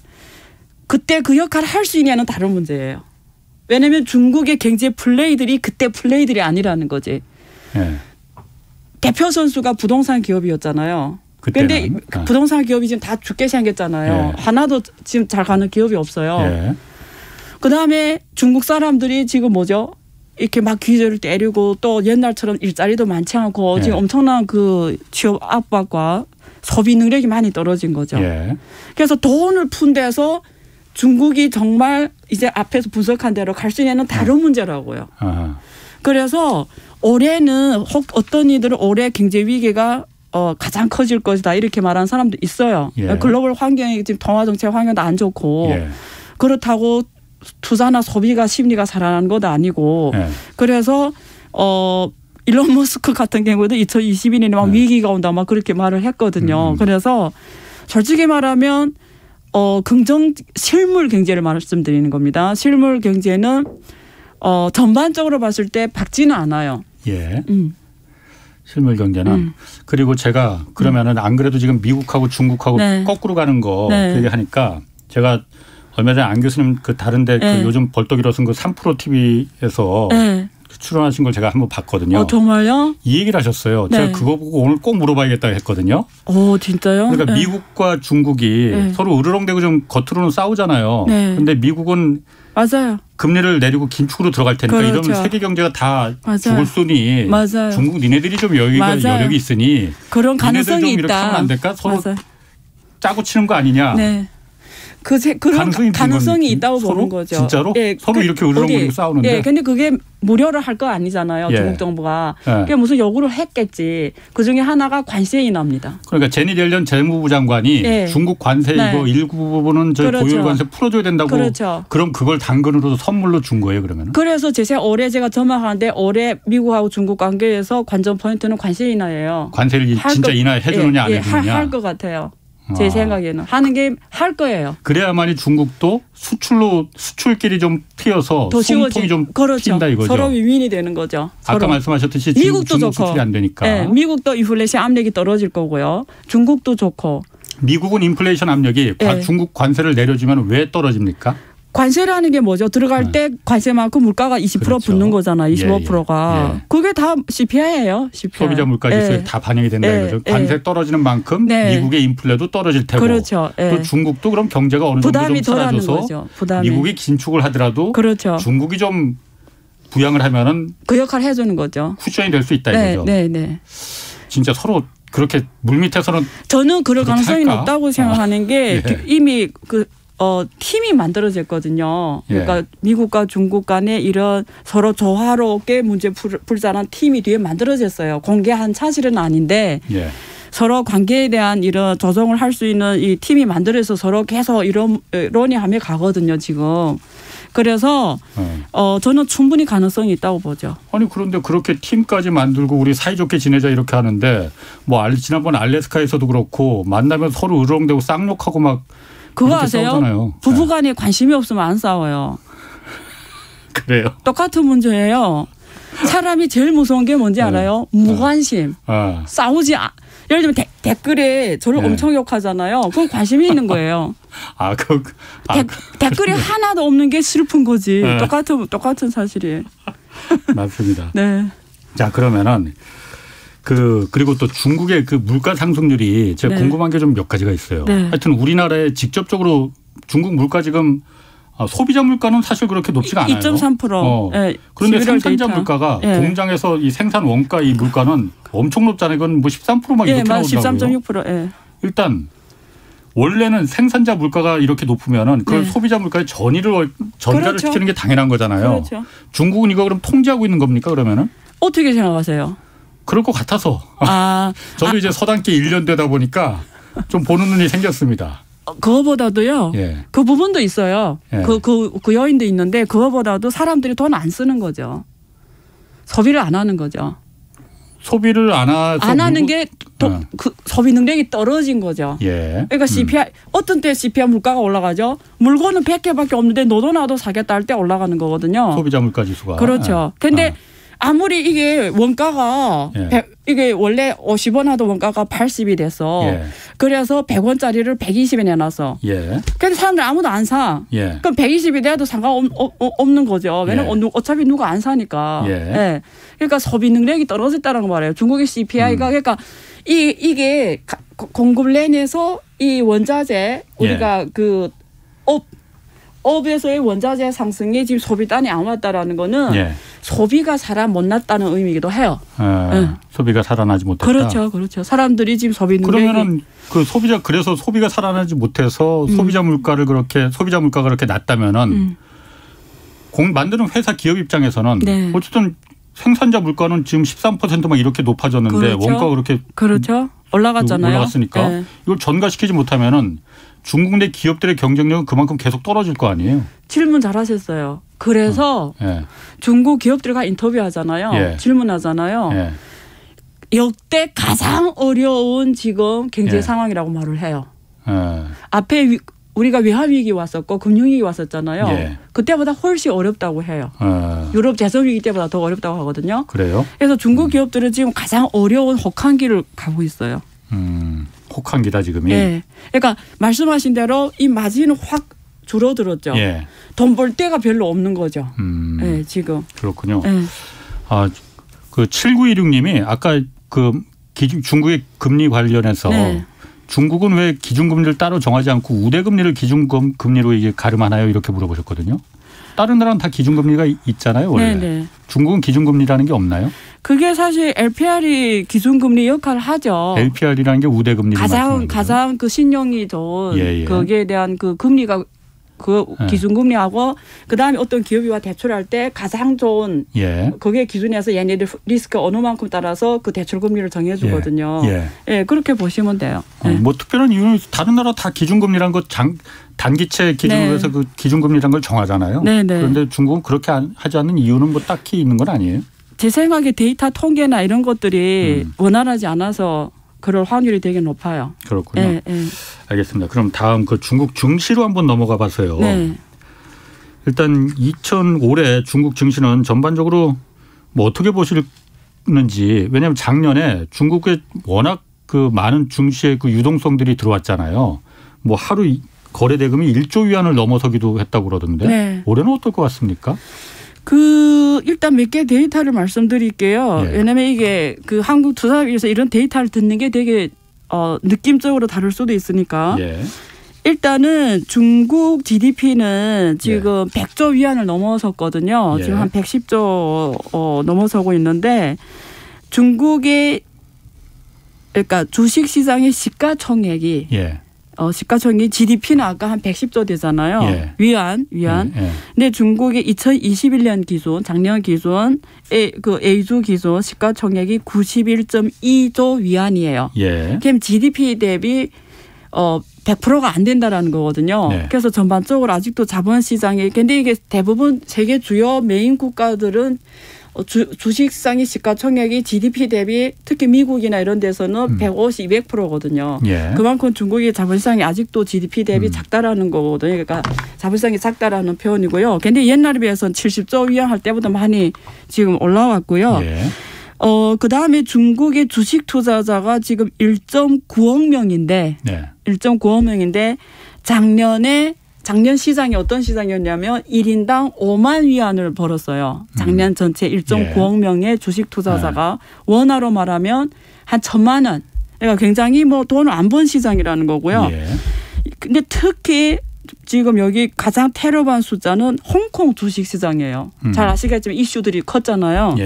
그때 그 역할을 할 수 있냐는 다른 문제예요. 왜냐하면 중국의 경제 플레이들이 그때 플레이들이 아니라는 거지. 대표 선수가 부동산 기업이었잖아요. 그런데 부동산 기업이 지금 다 죽게 생겼잖아요. 하나도 지금 잘 가는 기업이 없어요. 그다음에 중국 사람들이 지금 뭐죠? 이렇게 막 기회를 때리고 또 옛날처럼 일자리도 많지 않고 지금 엄청난 그 취업 압박과 소비 능력이 많이 떨어진 거죠. 그래서 돈을 푼 데서 중국이 정말 이제 앞에서 분석한 대로 갈 수 있는 다른 문제라고요. 그래서 올해는 혹 어떤 이들은 올해 경제 위기가 가장 커질 것이다 이렇게 말하는 사람도 있어요. 글로벌 환경이 지금 통화 정책 환경도 안 좋고 그렇다고 투자나 소비가 심리가 살아나는 것도 아니고 그래서 일론 머스크 같은 경우도 2021년에 막 위기가 온다 막 그렇게 말을 했거든요. 그래서 솔직히 말하면 실물 경제를 말씀드리는 겁니다. 실물 경제는 전반적으로 봤을 때 밝지는 않아요. 실물 경제는. 그리고 제가 그러면은 안 그래도 지금 미국하고 중국하고 거꾸로 가는 거 얘기하니까 제가 얼마 전에 안 교수님 그 다른데 그 요즘 벌떡 일어선 그 3프로 TV에서 출연하신 걸 제가 한번 봤거든요. 정말요? 이 얘기를 하셨어요. 제가 그거 보고 오늘 꼭 물어봐야겠다 했거든요. 진짜요? 그러니까 미국과 중국이 서로 으르렁대고 좀 겉으로는 싸우잖아요. 그런데 미국은 맞아요. 금리를 내리고 긴축으로 들어갈 테니까 이러면 세계 경제가 다 죽을 소니 중국 니네들이 좀 여력이 있으니 그런 가능성이 좀 있다. 이렇게 하면 안 될까? 서로 짜고 치는 거 아니냐. 그런 가능성이 있다고 보는 거죠. 진짜로? 서로 이렇게 으르렁거리고 싸우는데. 근데 그게 무료로 할 거 아니잖아요. 중국 정부가. 그게 무슨 요구를 했겠지. 그중에 하나가 관세 인하입니다. 그러니까 제니 옐런 재무부 장관이 중국 관세 이거 일부 부분은 저 고율 관세 풀어줘야 된다고. 그럼 그걸 당근으로 선물로 준 거예요, 그러면? 그래서 올해 제가 전망하는데 올해 미국하고 중국 관계에서 관전 포인트는 관세 인하예요. 관세를 진짜 인하해 주느냐 안 해주느냐. 할 것 같아요. 제 생각에는 하는 게 할 거예요. 그래야만이 중국도 수출길이 좀 트여서 소통이 좀 튄다 이거죠. 서로 윈윈이 되는 거죠. 아까 말씀하셨듯이 미국도 중국 좋고, 수출이 안 되니까. 미국도 인플레이션 압력이 떨어질 거고요. 중국도 좋고. 미국은 인플레이션 압력이 중국 관세를 내려주면 왜 떨어집니까? 관세라는 게 뭐죠? 들어갈 때 관세만큼 물가가 20% 붙는 거잖아. 25%가. 그게 다 CPI예요. CPI. 소비자 물가지수에 다 반영이 된다 이거죠. 관세 떨어지는 만큼 미국의 인플레도 떨어질 테고. 또 중국도 그럼 경제가 어느 정도 좀 살아져서 미국이 긴축을 하더라도 중국이 좀 부양을 하면은 그 역할을 해주는 거죠. 쿠션이 될 수 있다 이거죠. 진짜 서로 그렇게 물밑에서는 저는 그럴 가능성이 높다고 생각하는 게 이미 팀이 만들어졌거든요. 그러니까 미국과 중국 간에 이런 서로 조화롭게 문제 풀자는 팀이 뒤에 만들어졌어요. 공개한 사실은 아닌데 서로 관계에 대한 이런 조정을 할 수 있는 이 팀이 만들어서 서로 계속 이런 논의하며 가거든요. 지금. 그래서 저는 충분히 가능성이 있다고 보죠. 아니 그런데 그렇게 팀까지 만들고 우리 사이좋게 지내자 이렇게 하는데 뭐 지난번 알래스카에서도 그렇고 만나면 서로 으르렁대고 쌍욕하고 막 그거 아세요? 싸우잖아요. 부부간에 관심이 없으면 안 싸워요. 그래요? 똑같은 문제예요. 사람이 제일 무서운 게 뭔지 알아요? 무관심. 싸우지 예를 들면 댓글에 저를 엄청 욕하잖아요. 그건 관심이 있는 거예요. 댓글이 하나도 없는 게 슬픈 거지. 똑같은 사실이에요. 맞습니다. 자 그러면은 그리고 또 중국의 그 물가 상승률이 제가 궁금한 게 좀 몇 가지가 있어요. 하여튼 우리나라에 직접적으로 중국 물가 지금 소비자 물가는 사실 그렇게 높지가 않아요. 2.3%. 그런데 생산자 물가가 공장에서 이 생산 원가 이 물가는 엄청 높잖아요. 이건 뭐 13%막 이렇게 나오더라고요. 13.6%. 일단 원래는 생산자 물가가 이렇게 높으면은 그걸 소비자 물가에 전가를 시키는 게 당연한 거잖아요. 중국은 이거 그럼 통제하고 있는 겁니까 그러면은? 어떻게 생각하세요? 그럴 것 같아서. 저도 이제 서당계 1년 되다 보니까 좀 보는 눈이 생겼습니다. 그거보다도요. 그 부분도 있어요. 그 요인도 있는데 그거보다도 사람들이 돈 안 쓰는 거죠. 소비를 안 하는 거죠. 소비를 안 하는 게 그 소비 능력이 떨어진 거죠. 예. 그러니까 CPI 어떤 때 CPI 물가가 올라가죠. 물건은 100개밖에 없는데 너도 나도 사겠다 할 때 올라가는 거거든요. 소비자 물가 지수가. 그렇죠. 근데 아무리 이게 원가가 이게 원래 50원 하던 원가가 80이 됐어. 그래서 100원짜리를 120에 내놨어. 근데 사람들 아무도 안 사. 그럼 120이 돼도 상관없는 거죠. 왜냐면 어차피 누가 안 사니까. 그러니까 소비 능력이 떨어졌다는 거 말이에요. 중국의 CPI가 그러니까 이게 공급랜에서 이 원자재 우리가 그 업에서의 원자재 상승이 지금 소비단이 안 왔다라는 거는 소비가 살아 못 났다는 의미이기도 해요. 소비가 살아나지 못했다. 그렇죠. 사람들이 지금 소비 능력이 그러면은 그 그래서 소비가 살아나지 못해서 소비자 물가가 그렇게 낮다면은 만드는 회사 기업 입장에서는 어쨌든 생산자 물가는 지금 13%막 이렇게 높아졌는데 원가가 그렇게 올라갔으니까 이걸 전가시키지 못하면은 중국 내 기업들의 경쟁력은 그만큼 계속 떨어질 거 아니에요. 질문 잘하셨어요. 그래서 중국 기업들과 인터뷰하잖아요. 질문하잖아요. 역대 가장 어려운 지금 경제 상황이라고 말을 해요. 앞에 우리가 외환위기 왔었고 금융위기 왔었잖아요. 그때보다 훨씬 어렵다고 해요. 유럽 재정위기 때보다 더 어렵다고 하거든요. 그래요? 그래서 중국 기업들은 지금 가장 어려운 혹한기를 가고 있어요. 혹한기다 지금이. 그러니까 말씀하신 대로 이 마진은 확 줄어들었죠. 돈 벌 데가 별로 없는 거죠. 지금. 그렇군요. 그 7916님이 아까 그 중국의 금리 관련해서 중국은 왜 기준금리를 따로 정하지 않고 우대금리를 기준금리로 이게 가름하나요? 이렇게 물어보셨거든요. 다른 나라는 다 기준금리가 있잖아요. 원래. 중국은 기준금리라는 게 없나요? 그게 사실 LPR이 기준금리 역할을 하죠. LPR이라는 게 우대금리 가장 그 신용이 좋은 거기에 대한 그 금리가 그 기준금리하고 그다음에 어떤 기업이 와 대출할 때 가장 좋은 거기에 기준에서 얘네들 리스크 어느 만큼 따라서 그 대출 금리를 정해주거든요. 그렇게 보시면 돼요. 뭐 특별한 이유는 다른 나라 다 기준금리라는 거 단기채 기준으로 해서 그 기준금리라는 걸 정하잖아요. 그런데 중국은 그렇게 하지 않는 이유는 뭐 딱히 있는 건 아니에요? 제 생각에 데이터 통계나 이런 것들이 원활하지 않아서 그럴 확률이 되게 높아요. 그렇군요. 알겠습니다. 그럼 다음 그 중국 증시로 한번 넘어가 봐서요. 일단 올해 중국 증시는 전반적으로 뭐 어떻게 보시는지, 왜냐하면 작년에 중국에 워낙 그 많은 증시의 그 유동성들이 들어왔잖아요. 뭐 하루 거래 대금이 1조 위안을 넘어서기도 했다고 그러던데 올해는 어떨 것 같습니까? 일단 몇 개 데이터를 말씀드릴게요. 왜냐하면 이게 그 한국 투자위에서 이런 데이터를 듣는 게 되게 느낌적으로 다를 수도 있으니까. 일단은 중국 GDP는 지금 100조 위안을 넘어섰거든요. 지금 한 110조 넘어서고 있는데 중국의 그러니까 주식시장의 시가총액이 시가총액 GDP는 아까 한 110조 되잖아요. 위안. 근데 중국의 2021년 기준, 작년 기준, 그 A주 기준 시가총액이 91.2조 위안이에요. 그럼 GDP 대비 100%가 안 된다라는 거거든요. 그래서 전반적으로 아직도 자본시장이, 근데 이게 대부분 세계 주요 메인 국가들은 주식시장의 시가총액이 GDP 대비 특히 미국이나 이런 데서는 150, 200%거든요. 그만큼 중국의 자본시장이 아직도 GDP 대비 작다라는 거거든요. 그러니까 자본시장이 작다라는 표현이고요. 근데 옛날에 비해서는 70조 위안 할 때보다 많이 지금 올라왔고요. 그다음에 중국의 주식 투자자가 지금 1.9억 명인데 1.9억 명인데 작년 시장이 어떤 시장이었냐면 1인당 5만 위안을 벌었어요. 작년 전체 1.9억 명의 주식 투자자가 원화로 말하면 한 1,000만 원. 그러니까 굉장히 뭐 돈을 안 번 시장이라는 거고요. 근데 특히 지금 여기 가장 테러반 숫자는 홍콩 주식 시장이에요. 잘 아시겠지만 이슈들이 컸잖아요.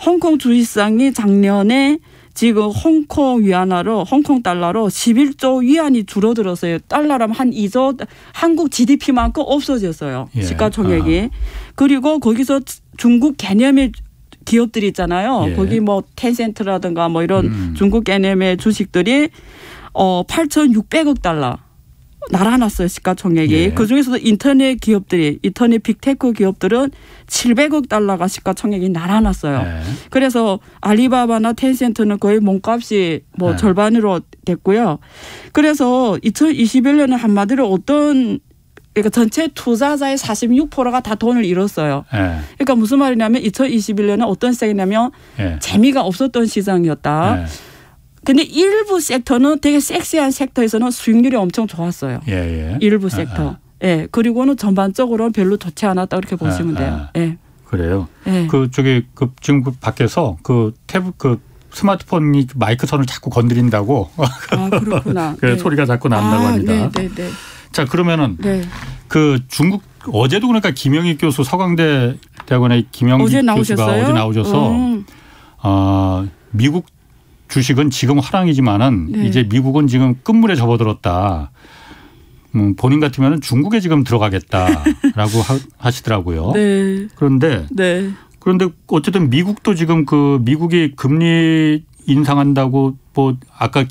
홍콩 주식 시장이 작년에 지금 홍콩 달러로 11조 위안이 줄어들었어요. 달러라면 한 2조, 한국 GDP만큼 없어졌어요. 시가총액이. 그리고 거기서 중국 개념의 기업들이 있잖아요. 거기 뭐 텐센트라든가 뭐 이런 중국 개념의 주식들이 8,600억 달러. 날아났어요. 시가총액이. 예. 그중에서도 인터넷 기업들이 인터넷 빅테크 기업들은 700억 달러가 시가총액이 날아났어요. 예. 그래서 알리바바나 텐센트는 거의 몸값이 뭐 절반으로 됐고요. 그래서 2021년에 한마디로 그러니까 전체 투자자의 46%가 다 돈을 잃었어요. 그러니까 무슨 말이냐면 2021년에 어떤 시장이냐면 재미가 없었던 시장이었다. 근데 일부 섹터는 되게 섹시한 섹터에서는 수익률이 엄청 좋았어요. 일부 섹터. 예. 그리고는 전반적으로 별로 좋지 않았다 그렇게 보시면 돼요. 예. 그래요. 그쪽에 지금 밖에서 스마트폰이 마이크 선을 자꾸 건드린다고. 아, 그렇구나. 그래서 소리가 자꾸 난다고 합니다. 네. 자, 그러면은 그 중국 어제도 그러니까 김영익 교수 서강대 대학원의 김영익 교수가 어제 나오셔서 미국 주식은 지금 화랑이지만은 이제 미국은 지금 끝물에 접어들었다. 본인 같으면 중국에 지금 들어가겠다라고 하시더라고요. 네. 그런데 어쨌든 미국도 지금 미국이 금리 인상한다고 뭐 아까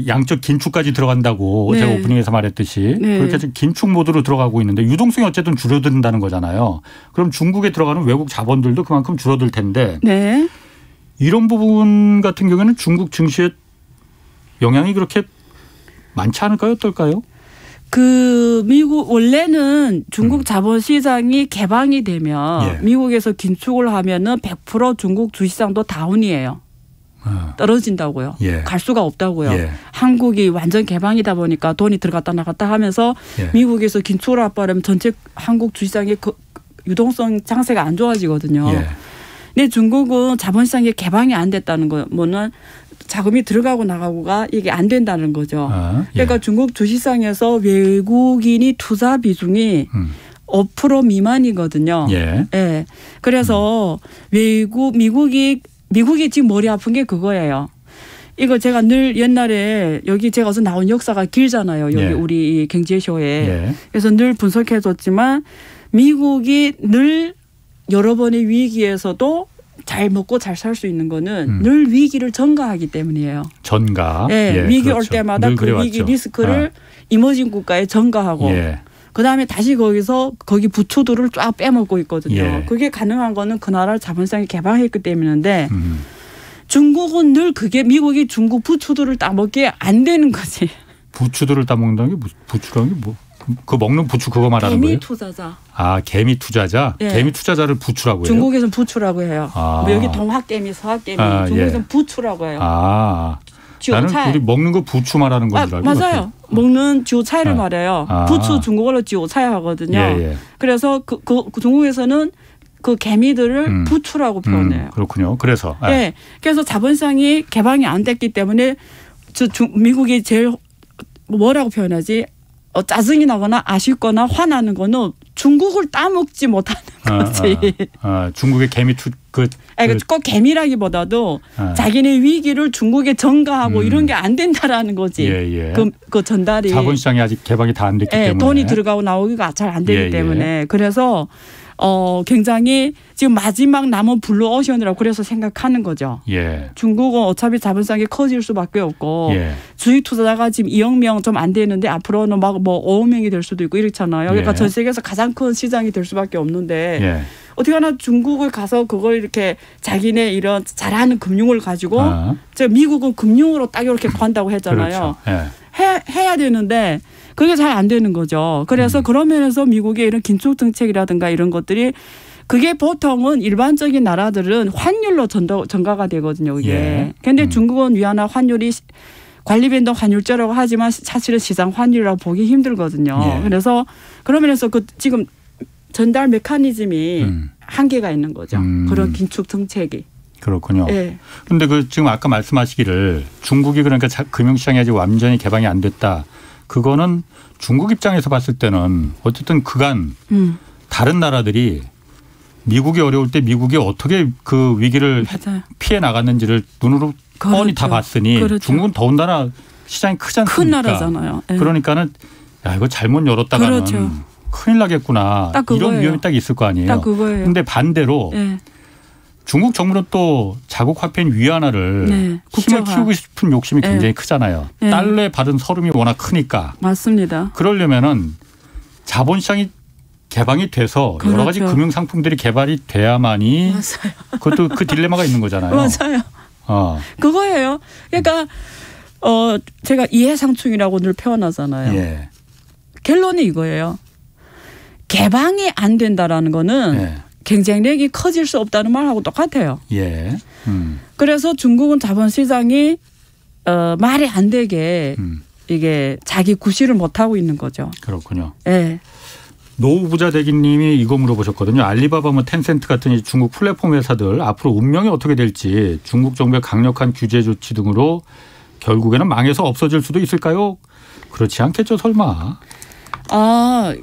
양적 긴축까지 들어간다고 제가 오프닝에서 말했듯이 그렇게 해서 긴축 모드로 들어가고 있는데 유동성이 어쨌든 줄어든다는 거잖아요. 그럼 중국에 들어가는 외국 자본들도 그만큼 줄어들 텐데 이런 부분 같은 경우에는 중국 증시에 영향이 그렇게 많지 않을까요? 어떨까요? 미국 원래는 중국 자본시장이 개방이 되면 미국에서 긴축을 하면은 100% 중국 주시장도 다운이에요. 떨어진다고요. 갈 수가 없다고요. 한국이 완전 개방이다 보니까 돈이 들어갔다 나갔다 하면서 미국에서 긴축을 해버리면 전체 한국 주시장의 유동성 장세가 안 좋아지거든요. 근데 중국은 자본시장이 개방이 안 됐다는 거는 자금이 들어가고 나가고가 이게 안 된다는 거죠. 그러니까 중국 주시장에서 외국인이 투자 비중이 5% 미만이거든요. 그래서 미국이 지금 머리 아픈 게 그거예요. 이거 제가 늘 옛날에 여기 제가 어서 나온 역사가 길잖아요. 여기 우리 경제쇼에. 그래서 늘 분석해줬지만 미국이 늘 여러 번의 위기에서도 잘 먹고 잘 살 수 있는 거는 늘 위기를 전가하기 때문이에요. 전가. 위기 올 때마다 그 위기 리스크를 이머징 국가에 전가하고 그다음에 다시 거기 부추들을 쫙 빼먹고 있거든요. 그게 가능한 거는 그 나라를 자본시장이 개방했기 때문인데 중국은 늘 미국이 중국 부추들을 따먹기에 안 되는 거지. 부추들을 따먹는다는 게 부추라는 게 뭐? 그 먹는 부추 그거 말하는 거예요? 개미 투자자. 개미 투자자? 개미 투자자를 부추라고 해요? 중국에서는 부추라고 해요. 여기 동학개미, 서학개미, 중국에서는 부추라고 해요. 나는 우리 먹는 거 부추 말하는 건 줄 알고. 맞아요. 먹는 지오차이를 말해요. 부추 중국어로 지오차이 하거든요. 그래서 그 중국에서는 그 개미들을 부추라고 표현해요. 그렇군요. 그래서. 그래서 자본시장이 개방이 안 됐기 때문에 미국이 제일 뭐라고 표현하지? 짜증이 나거나 아쉽거나 화나는 거는 중국을 따먹지 못하는 거지. 중국의 개미 꼭 개미라기보다도 자기네 위기를 중국에 전가하고 이런 게 안 된다라는 거지. 그 전달이. 자본시장이 아직 개방이 다 안 됐기 때문에. 돈이 들어가고 나오기가 잘 안 되기 때문에. 그래서 굉장히 지금 마지막 남은 블루오션이라고 그래서 생각하는 거죠. 중국은 어차피 자본시장이 커질 수밖에 없고 주식 투자자가 지금 2억 명 좀 안 되는데 앞으로는 막 뭐 5억 명이 될 수도 있고 이렇잖아요. 그러니까 전 세계에서 가장 큰 시장이 될 수밖에 없는데 어떻게 하나 중국을 가서 그걸 이렇게 자기네 이런 잘하는 금융을 가지고 미국은 금융으로 딱 이렇게 간다고 했잖아요. 해야 되는데 그게 잘 안 되는 거죠. 그래서 그런 면에서 미국의 이런 긴축 정책이라든가 이런 것들이 그게 보통은 일반적인 나라들은 환율로 전가가 되거든요. 그게. 그런데 중국은 위안화 환율이 관리변동 환율제라고 하지만 사실은 시장 환율이라고 보기 힘들거든요. 그래서 그런 면에서 지금 전달 메커니즘이 한계가 있는 거죠. 그런 긴축 정책이. 그렇군요. 그런데 지금 아까 말씀하시기를 중국이 그러니까 금융시장이 아직 완전히 개방이 안 됐다. 그거는 중국 입장에서 봤을 때는 어쨌든 그간 다른 나라들이 미국이 어려울 때 미국이 어떻게 그 위기를 피해 나갔는지를 눈으로 뻔히 다 봤으니 중국은 더군다나 시장이 크지 않습니까? 큰 나라잖아요. 그러니까는 이거 잘못 열었다가는 큰일 나겠구나. 이런 위험이 딱 있을 거 아니에요. 딱 그거예요. 그런데 반대로 중국 정부는 또 자국 화폐인 위안화를 네. 힘을 키우고 싶은 욕심이 굉장히 크잖아요. 네. 달러에 받은 서름이 워낙 크니까. 맞습니다. 그러려면은 자본시장이 개방이 돼서 그렇죠. 여러 가지 금융 상품들이 개발이 돼야만이 맞아요. 그것도 그 딜레마가 있는 거잖아요. 맞아요. 그거예요. 그러니까 제가 이해상충이라고 늘 표현하잖아요. 예. 결론이 이거예요. 개방이 안 된다라는 거는 예. 경쟁력이 커질 수 없다는 말하고 똑같아요. 예. 그래서 중국은 자본시장이 말이 안 되게 이게 자기 구실을 못하고 있는 거죠. 그렇군요. 예. 노후 부자 대기님이 이거 물어보셨거든요. 알리바바, 텐센트 같은 이 중국 플랫폼 회사들 앞으로 운명이 어떻게 될지 중국 정부의 강력한 규제 조치 등으로 결국에는 망해서 없어질 수도 있을까요? 그렇지 않겠죠, 설마.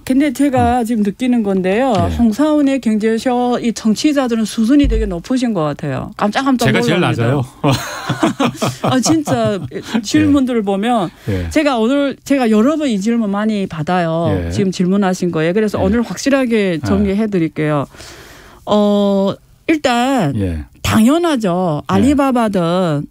근데 제가 지금 느끼는 건데요. 네. 홍사운의 경제쇼 이 정치자들은 수준이 되게 높으신 것 같아요. 깜짝깜짝 제가 놀랍니다. 제일 낮아요. 진짜 질문들을 보면 제가 여러 번 이 질문 많이 받아요. 지금 질문하신 거예요. 그래서 오늘 확실하게 정리해 드릴게요. 일단 당연하죠. 알리바바든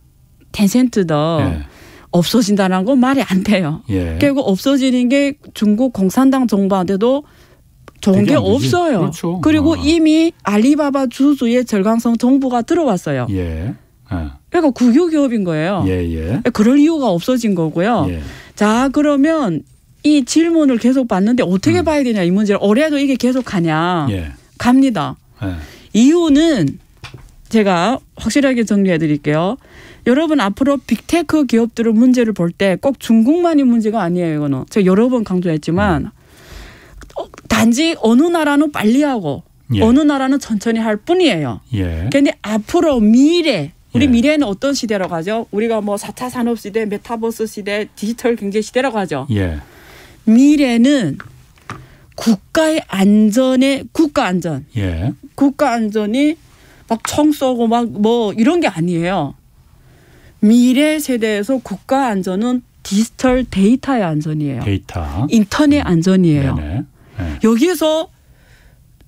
텐센트든 없어진다는 건 말이 안 돼요. 결국 없어지는 게 중국 공산당 정부한테도 좋은 게 없어요. 그렇죠. 그리고 이미 알리바바 주주의 절강성 정부가 들어왔어요. 그러니까 국유기업인 거예요. 그럴 이유가 없어진 거고요. 자, 그러면 이 질문을 계속 받는데 어떻게 봐야 되냐 이 문제를. 올해도 이게 계속 가냐. 갑니다. 이유는 제가 확실하게 정리해 드릴게요. 여러분 앞으로 빅테크 기업들의 문제를 볼 때 꼭 중국만이 문제가 아니에요. 이거는 제가 여러 번 강조했지만 단지 어느 나라는 빨리 하고 어느 나라는 천천히 할 뿐이에요. 그런데 앞으로 미래 우리 미래는 어떤 시대라고 하죠? 우리가 뭐 4차 산업시대, 메타버스 시대, 디지털 경제 시대라고 하죠. 미래는 국가의 안전에 국가 안전이 막 총 쏘고 막 뭐 이런 게 아니에요. 미래 세대에서 국가 안전은 디지털 데이터의 안전이에요. 인터넷 안전이에요. 여기서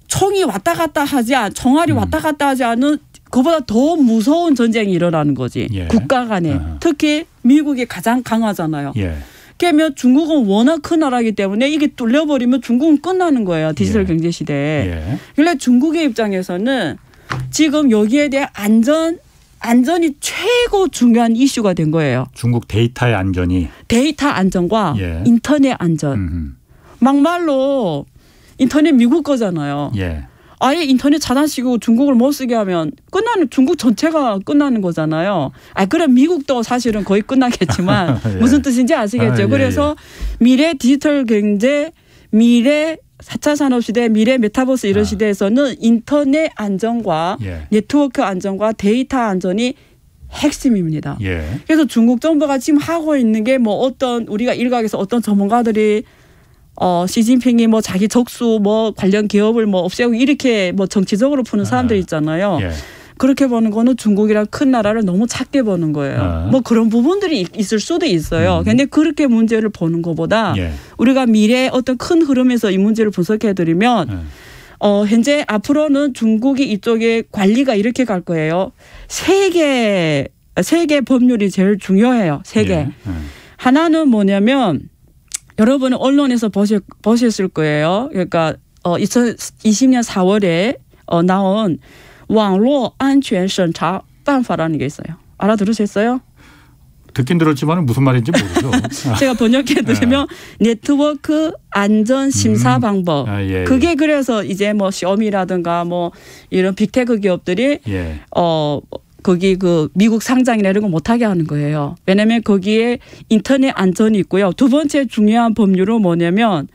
총이 왔다 갔다 총알이 왔다 갔다 하지 않은 그보다 더 무서운 전쟁이 일어나는 거지. 국가 간에. 특히 미국이 가장 강하잖아요. 그러면 중국은 워낙 큰 나라이기 때문에 이게 뚫려버리면 중국은 끝나는 거예요. 디지털 경제 시대에. 그런데 중국의 입장에서는 지금 여기에 대한 안전이 최고 중요한 이슈가 된 거예요. 중국 데이터의 안전이. 데이터 안전과 인터넷 안전. 막말로 인터넷 미국 거잖아요. 아예 인터넷 차단시키고 중국을 못 쓰게 하면 중국 전체가 끝나는 거잖아요. 그럼 미국도 사실은 거의 끝나겠지만 무슨 뜻인지 아시겠죠. 그래서 미래 디지털 경제, 미래 4차 산업시대, 미래 메타버스 이런 시대에서는 인터넷 안전과 네트워크 안전과 데이터 안전이 핵심입니다. 그래서 중국 정부가 지금 하고 있는 게 뭐 어떤 우리가 일각에서 어떤 전문가들이 시진핑이 뭐 자기 적수 뭐 관련 기업을 뭐 없애고 이렇게 뭐 정치적으로 푸는 사람들 있잖아요. 그렇게 보는 거는 중국이란 큰 나라를 너무 작게 보는 거예요. 뭐 그런 부분들이 있을 수도 있어요. 근데 그렇게 문제를 보는 것보다 우리가 미래의 어떤 큰 흐름에서 이 문제를 분석해 드리면 현재 앞으로는 중국이 이쪽에 관리가 이렇게 갈 거예요. 세 개 법률이 제일 중요해요. 세 개. 하나는 뭐냐면 여러분은 언론에서 보셨을 거예요. 그러니까 2020년 4월에 나온 网络安全审查办法라는 게 있어요. 알아들으셨어요? 듣긴 들었지만 무슨 말인지 모르죠. 제가 번역해 드리면 네트워크 안전 심사 방법. 그게 그래서 이제 뭐 샤오미라든가 뭐 이런 빅테크 기업들이 거기 그 미국 상장이나 이런 거 못하게 하는 거예요. 왜냐하면 거기에 인터넷 안전이 있고요. 두 번째 중요한 법률은 뭐냐면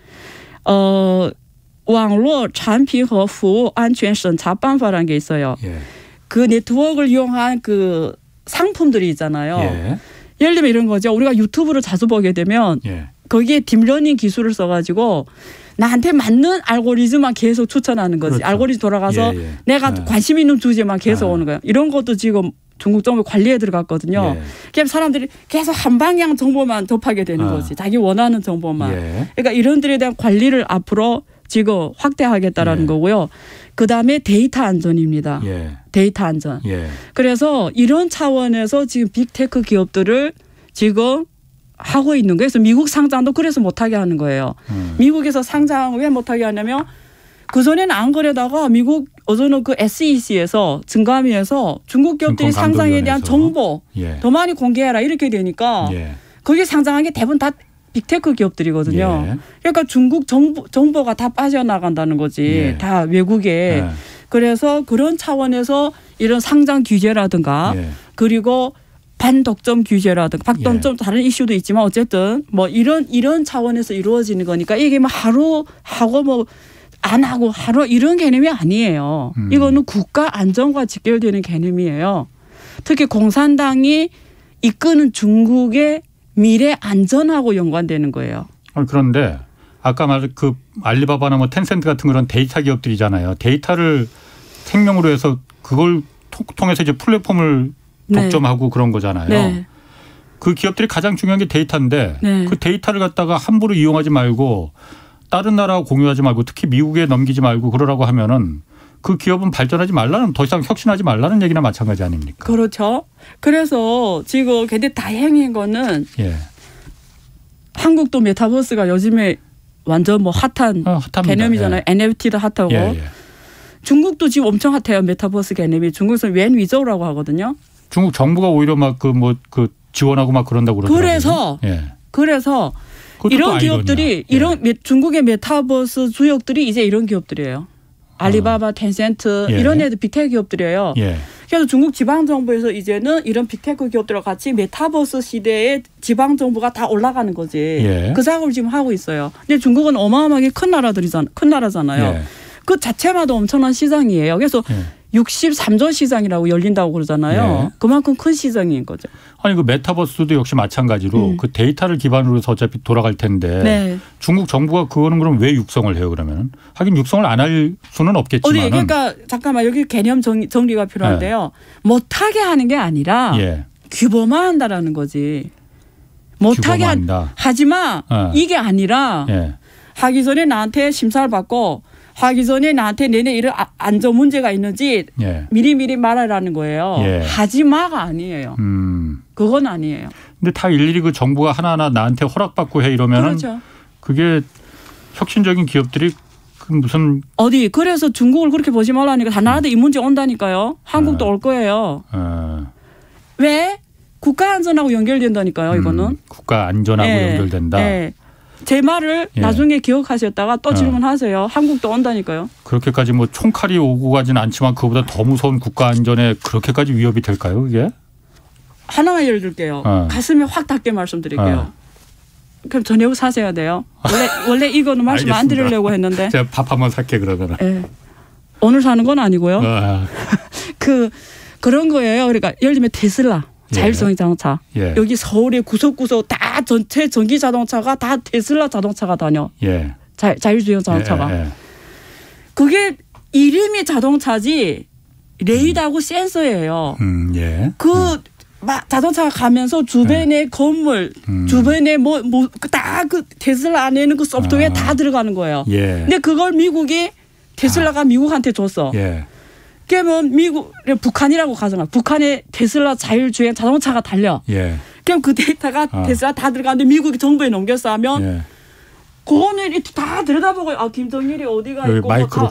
网络产品和服务安全审查办法라는 게 있어요. 그 네트워크를 이용한 그 상품들이 있잖아요. 예를 들면 이런 거죠. 우리가 유튜브를 자주 보게 되면 거기에 딥러닝 기술을 써가지고 나한테 맞는 알고리즘만 계속 추천하는 거지. 알고리즘 돌아가서 내가 관심 있는 주제만 계속 오는 거예요. 이런 것도 지금 중국 정부 관리에 들어갔거든요. 그럼 사람들이 계속 한 방향 정보만 접하게 되는 거지. 자기 원하는 정보만. 그러니까 이런 들에 대한 관리를 앞으로 지금 확대하겠다라는 거고요. 그다음에 데이터 안전입니다. 데이터 안전. 그래서 이런 차원에서 지금 빅테크 기업들을 지금 하고 있는 거예요. 그래서 미국 상장도 그래서 못하게 하는 거예요. 미국에서 상장 왜 못하게 하냐면 그전에는 안 그러다가 미국 어제는 그 SEC에서 증감위에서 중국 기업들이 상장에 대한 정보 더 많이 공개해라 이렇게 되니까 거기 상장한 게 대부분 다 빅테크 기업들이거든요. 그러니까 중국 정보가 다 빠져나간다는 거지. 다 외국에. 그래서 그런 차원에서 이런 상장 규제라든가 그리고 반독점 규제라든가 박독점 다른 이슈도 있지만 어쨌든 뭐 이런 차원에서 이루어지는 거니까 이게 뭐 하루 하고 뭐 안 하고 하루 이런 개념이 아니에요. 이거는 국가 안전과 직결되는 개념이에요. 특히 공산당이 이끄는 중국의 미래 안전하고 연관되는 거예요. 그런데 아까 말한 그 알리바바나 뭐 텐센트 같은 그런 데이터 기업들이잖아요. 데이터를 생명으로 해서 그걸 통해서 이제 플랫폼을 독점하고 그런 거잖아요. 그 기업들이 가장 중요한 게 데이터인데 그 데이터를 갖다가 함부로 이용하지 말고 다른 나라와 공유하지 말고 특히 미국에 넘기지 말고 그러라고 하면은 그 기업은 발전하지 말라는 더 이상 혁신하지 말라는 얘기나 마찬가지 아닙니까? 그렇죠. 그래서 지금 굉장히 다행인 거는 한국도 메타버스가 요즘에 완전 뭐 핫한 개념이잖아요. NFT도 핫하고. 중국도 지금 엄청 핫해요. 메타버스 개념이. 중국에서는 웬 위저우라고 하거든요. 중국 정부가 오히려 막 그 지원하고 막 그런다고 그러더라고요. 그래서 이런 기업들이 이런 중국의 메타버스 주역들이 이제 이런 기업들이에요. 알리바바, 텐센트 이런 애들 빅테크 기업들이에요. 그래서 중국 지방정부에서 이제는 이런 빅테크 기업들과 같이 메타버스 시대에 지방정부가 다 올라가는 거지. 그 작업을 지금 하고 있어요. 근데 중국은 어마어마하게 큰 나라잖아요. 그 자체마다 엄청난 시장이에요. 그래서 63조 시장이라고 열린다고 그러잖아요. 그만큼 큰 시장인 거죠. 아니 그 메타버스도 역시 마찬가지로 그 데이터를 기반으로 해서 어차피 돌아갈 텐데 중국 정부가 그거는 그럼 왜 육성을 해요 그러면? 하긴 육성을 안 할 수는 없겠지만. 그러니까 잠깐만 여기 개념 정리가 필요한데요. 못하게 하는 게 아니라 규범화 한다라는 거지. 못하게 하지만 이게 아니라 하기 전에 나한테 심사를 받고 하기 전에 나한테 내내 이런 안전 문제가 있는지 미리미리 말하라는 거예요. 하지 마가 아니에요. 그건 아니에요. 근데 다 일일이 그 정부가 하나하나 나한테 허락받고 해 이러면은 그게 혁신적인 기업들이 그 무슨 그래서 중국을 그렇게 보지 말라니까 다 나라도 이 문제 온다니까요. 한국도 올 거예요. 왜? 국가 안전하고 연결된다니까요. 이거는. 국가 안전하고 연결된다. 제 말을 나중에 기억하셨다가 또 질문하세요. 한국도 온다니까요. 그렇게까지 뭐 총칼이 오고 가지는 않지만 그보다 더 무서운 국가 안전에 그렇게까지 위협이 될까요? 그게? 하나만 예를 들게요. 가슴에 확 닿게 말씀드릴게요. 그럼 저녁 사셔야 돼요. 원래 이거는 말씀 안 드리려고 했는데. 제가 밥 한번 살게 그러면은. 오늘 사는 건 아니고요. 그런 거예요. 그러니까 예를 들면 테슬라. 자율주행 자동차. 여기 서울의 구석구석 다 전체 전기 자동차가 다 테슬라 자동차가 다녀. 자율주행 자동차가. 그게 이름이 자동차지 레이더하고 센서예요. 그 자동차가 가면서 주변의 건물, 주변에 다 그 테슬라 안에는 그 소프트웨어 다 들어가는 거예요. 근데 그걸 미국이 테슬라가 미국한테 줬어. 그러면 북한이라고 가정하. 북한에 테슬라 자율주행 자동차가 달려. 그럼 그 데이터가 테슬라 다 들어가는데 미국이 정부에 넘겼어 하면 그거는 다 들여다보고 김정일이 어디가 있고 마이크로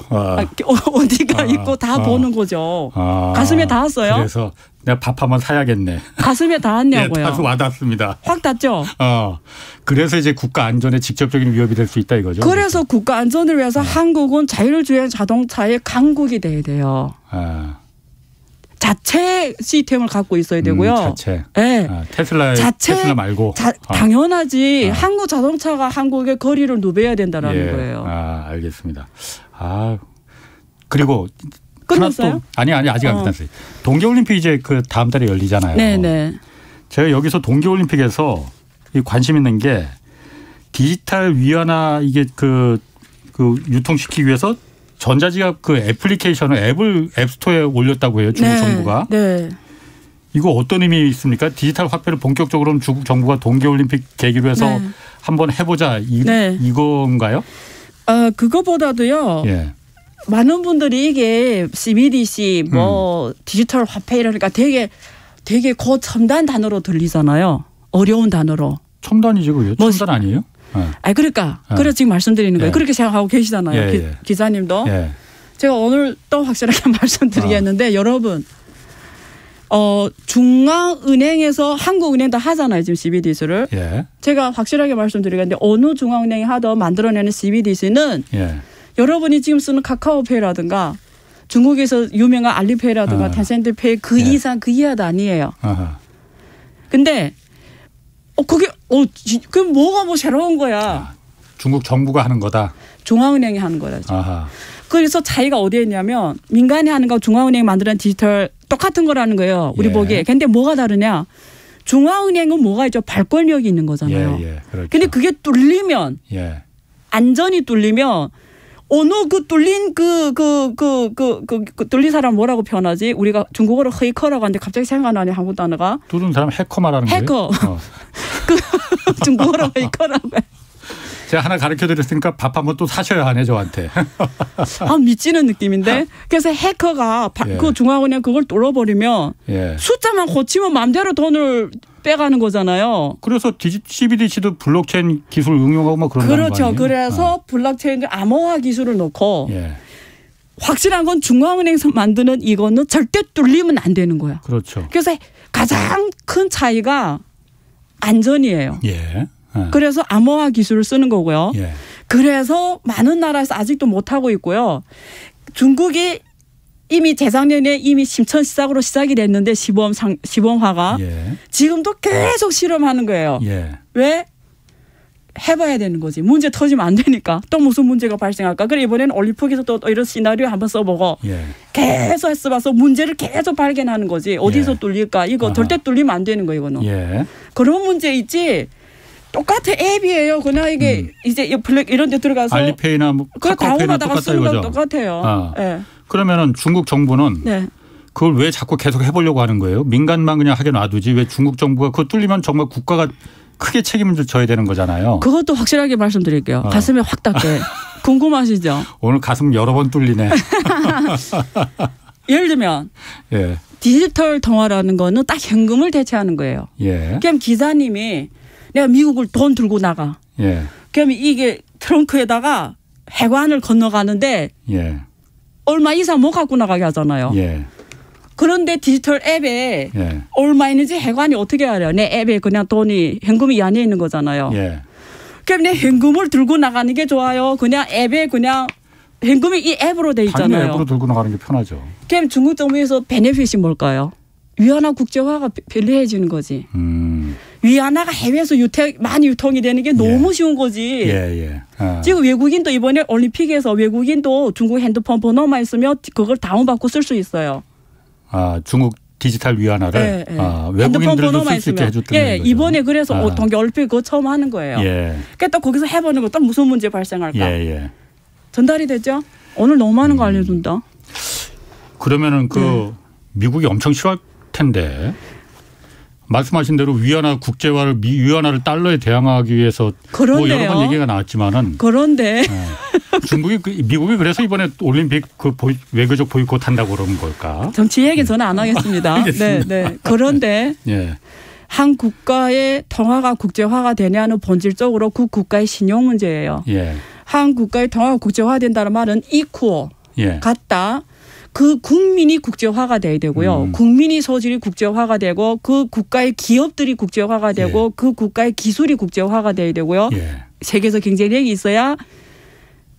어디가 있고 다 보는 거죠. 가슴에 닿았어요. 그래서 내가 밥 한번 사야겠네. 가슴에 닿았냐고요. 다소 와닿습니다. 확 닿죠. 그래서 이제 국가 안전에 직접적인 위협이 될 수 있다 이거죠. 그래서 국가 안전을 위해서 한국은 자율주행 자동차의 강국이 돼야 돼요. 자체 시스템을 갖고 있어야 되고요. 자체. 테슬라 말고. 당연하지. 한국 자동차가 한국의 거리를 누벼야 된다라는 거예요. 알겠습니다. 그리고 끝났어요? 아니 아직 안 끝났어요. 동계올림픽 이제 그 다음 달에 열리잖아요. 네네. 제가 여기서 동계올림픽에서 관심 있는 게 디지털 위안화 이게 그 유통시키기 위해서 전자지갑 그 애플리케이션을 앱을 앱스토어에 올렸다고 해요. 중국 정부가. 이거 어떤 의미 있습니까? 디지털 화폐를 본격적으로 중국 정부가 동계올림픽 계기로 해서 한번 해보자 이건가요? 그거보다도요. 예. 많은 분들이 이게 CBDC 뭐 디지털 화폐 이러니까 되게 고첨단 단어로 들리잖아요. 어려운 단어로. 첨단이지 그게. 첨단 아니에요? 아니 그러니까 그래서 지금 말씀드리는 거예요. 그렇게 생각하고 계시잖아요. 기자님도. 제가 오늘 또 확실하게 말씀드리겠는데 여러분 중앙은행에서 한국은행도 하잖아요. 지금 CBDC를. 제가 확실하게 말씀드리겠는데 어느 중앙은행이 하든 만들어내는 CBDC는 여러분이 지금 쓰는 카카오페이라든가 중국에서 유명한 알리페이라든가 텐센트페이 그 이상 그 이하도 아니에요. 근데 그게 그럼 뭐가 뭐 새로운 거야. 중국 정부가 하는 거다. 중앙은행이 하는 거라죠. 그래서 차이가 어디에 있냐면 민간이 하는 거 중앙은행이 만드는 디지털 똑같은 거라는 거예요. 우리 보기에. 근데 뭐가 다르냐. 중앙은행은 뭐가 있죠. 발권력이 있는 거잖아요. 그렇죠. 근데 그게 뚫리면 안전이 뚫리면 어느 그 뚫린 뚫린 사람 뭐라고 표현하지? 우리가 중국어로 헤이커라고 하는데 갑자기 생각 안 나네. 한국 단어가. 뚫은 사람 해커 말하는 거예요? 해커. 중국어로 헤이커라고 해. 제가 하나 가르쳐드렸으니까 밥 한번 또 사셔야 하네 저한테. 미치는 느낌인데. 그래서 해커가 그 중앙은행 그걸 뚫어버리면 숫자만 고치면 마음대로 돈을 빼가는 거잖아요. 그래서 CBDC도 블록체인 기술 응용하고 막 그런 거 아니에요? 그렇죠. 그래서 블록체인 암호화 기술을 넣고 확실한 건 중앙은행에서 만드는 이거는 절대 뚫리면 안 되는 거야. 그렇죠. 그래서 가장 큰 차이가 안전이에요. 그래서 암호화 기술을 쓰는 거고요. 그래서 많은 나라에서 아직도 못하고 있고요. 중국이 이미 재작년에 이미 심천 시작으로 시작이 됐는데 시범화가 지금도 계속 실험하는 거예요. 왜? 해봐야 되는 거지. 문제 터지면 안 되니까. 또 무슨 문제가 발생할까. 그래 이번에는 올림픽에서 또 이런 시나리오 한번 써보고 계속 해봐서 문제를 계속 발견하는 거지. 어디서 뚫릴까. 이거 절대 뚫리면 안 되는 거 이거는. 그런 문제 있지. 똑같아 앱이에요. 그냥 이게 이제 블랙 이런 데 들어가서 알리페이나 뭐 카카오페이나 똑같다 이거죠. 똑같아요. 그러면은 중국 정부는 그걸 왜 자꾸 계속 해보려고 하는 거예요? 민간만 그냥 하게 놔두지 왜 중국 정부가 그거 뚫리면 정말 국가가 크게 책임을 져야 되는 거잖아요. 그것도 확실하게 말씀드릴게요. 가슴에 확 닿게. 궁금하시죠? 오늘 가슴 여러 번 뚫리네. 예를 들면 디지털 통화라는 거는 딱 현금을 대체하는 거예요. 그럼 기사님이 내가 미국을 돈 들고 나가. 그러면 이게 트렁크에다가 해관을 건너가는데 얼마 이상 못 갖고 나가게 하잖아요. 그런데 디지털 앱에 얼마 있는지 해관이 어떻게 알아요? 내 앱에 그냥 돈이 현금이 이 안에 있는 거잖아요. 그럼 내 현금을 들고 나가는 게 좋아요? 그냥 앱에 그냥 현금이 이 앱으로 돼 있잖아요. 당연히 앱으로 들고 나가는 게 편하죠. 그럼 중국 정부에서 베네핏이 뭘까요? 위안화 국제화가 편리해지는 거지. 위안화가 해외에서 많이 유통이 되는 게 너무 쉬운 거지. 지금 외국인도 이번에 올림픽에서 외국인도 중국 핸드폰 번호만 있으면 그걸 다운받고 쓸 수 있어요. 중국 디지털 위안화를 외국인들도 쓸 수 있게 해줬다는 거죠. 이번에 그래서 동계올림픽 그거 처음 하는 거예요. 그러니까 또 거기서 해보는 거 또 무슨 문제 발생할까. 전달이 됐죠? 오늘 너무 많은 거 알려준다. 그러면은 미국이 엄청 싫어할 텐데. 말씀하신 대로 위안화 국제화를 위안화를 달러에 대항하기 위해서 뭐 여러 번 얘기가 나왔지만은 그런데 미국이 그래서 이번에 올림픽 외교적 보이콧 한다고 그러는 걸까? 정치 얘기 저는 안 하겠습니다. 그런데 한 국가의 통화가 국제화가 되냐는 본질적으로 그 국가의 신용 문제예요. 한 국가의 통화가 국제화된다는 말은 이쿠어 같다. 그 국민이 국제화가 돼야 되고요. 국민이 소질이 국제화가 되고 그 국가의 기업들이 국제화가 되고 그 국가의 기술이 국제화가 돼야 되고요. 세계에서 경쟁력이 있어야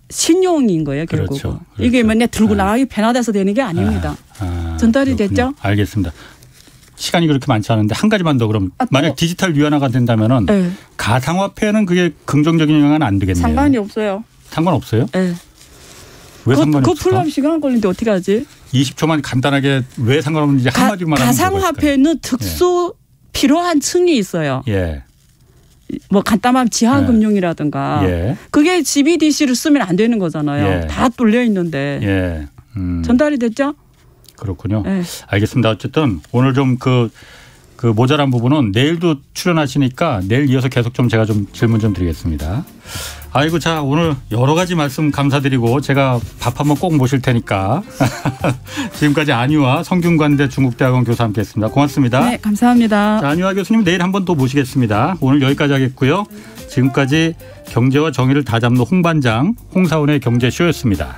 신용인 거예요. 결국은. 그렇죠. 이게 맨날 들고 나가기 편하다서 되는 게 아닙니다. 전달이 됐죠? 알겠습니다. 시간이 그렇게 많지 않은데 한 가지만 더 그럼 만약 디지털 위안화가 된다면은 가상화폐는 그게 긍정적인 영향은 안 되겠네요. 상관이 없어요. 상관없어요? 왜 상관이 없을까? 풀려면 시간 걸리는데 어떻게 하지? 20초만 간단하게 왜 상관없는지 한마디만 하면 가상화폐는 특수 필요한 층이 있어요. 뭐 간단한 지하금융이라든가 그게 CBDC를 쓰면 안 되는 거잖아요. 다 뚫려 있는데. 전달이 됐죠? 그렇군요. 알겠습니다. 어쨌든 오늘 좀 그 모자란 부분은 내일도 출연하시니까 내일 이어서 계속 좀 제가 좀 질문 좀 드리겠습니다. 아이고, 자, 오늘 여러 가지 말씀 감사드리고 제가 밥 한번 꼭 모실 테니까. 지금까지 안유아 성균관대 중국대학원 교수 함께했습니다. 고맙습니다. 네, 감사합니다. 자, 안유아 교수님 내일 한번 더 모시겠습니다. 오늘 여기까지 하겠고요. 지금까지 경제와 정의를 다잡는 홍반장 홍사훈의 경제쇼였습니다.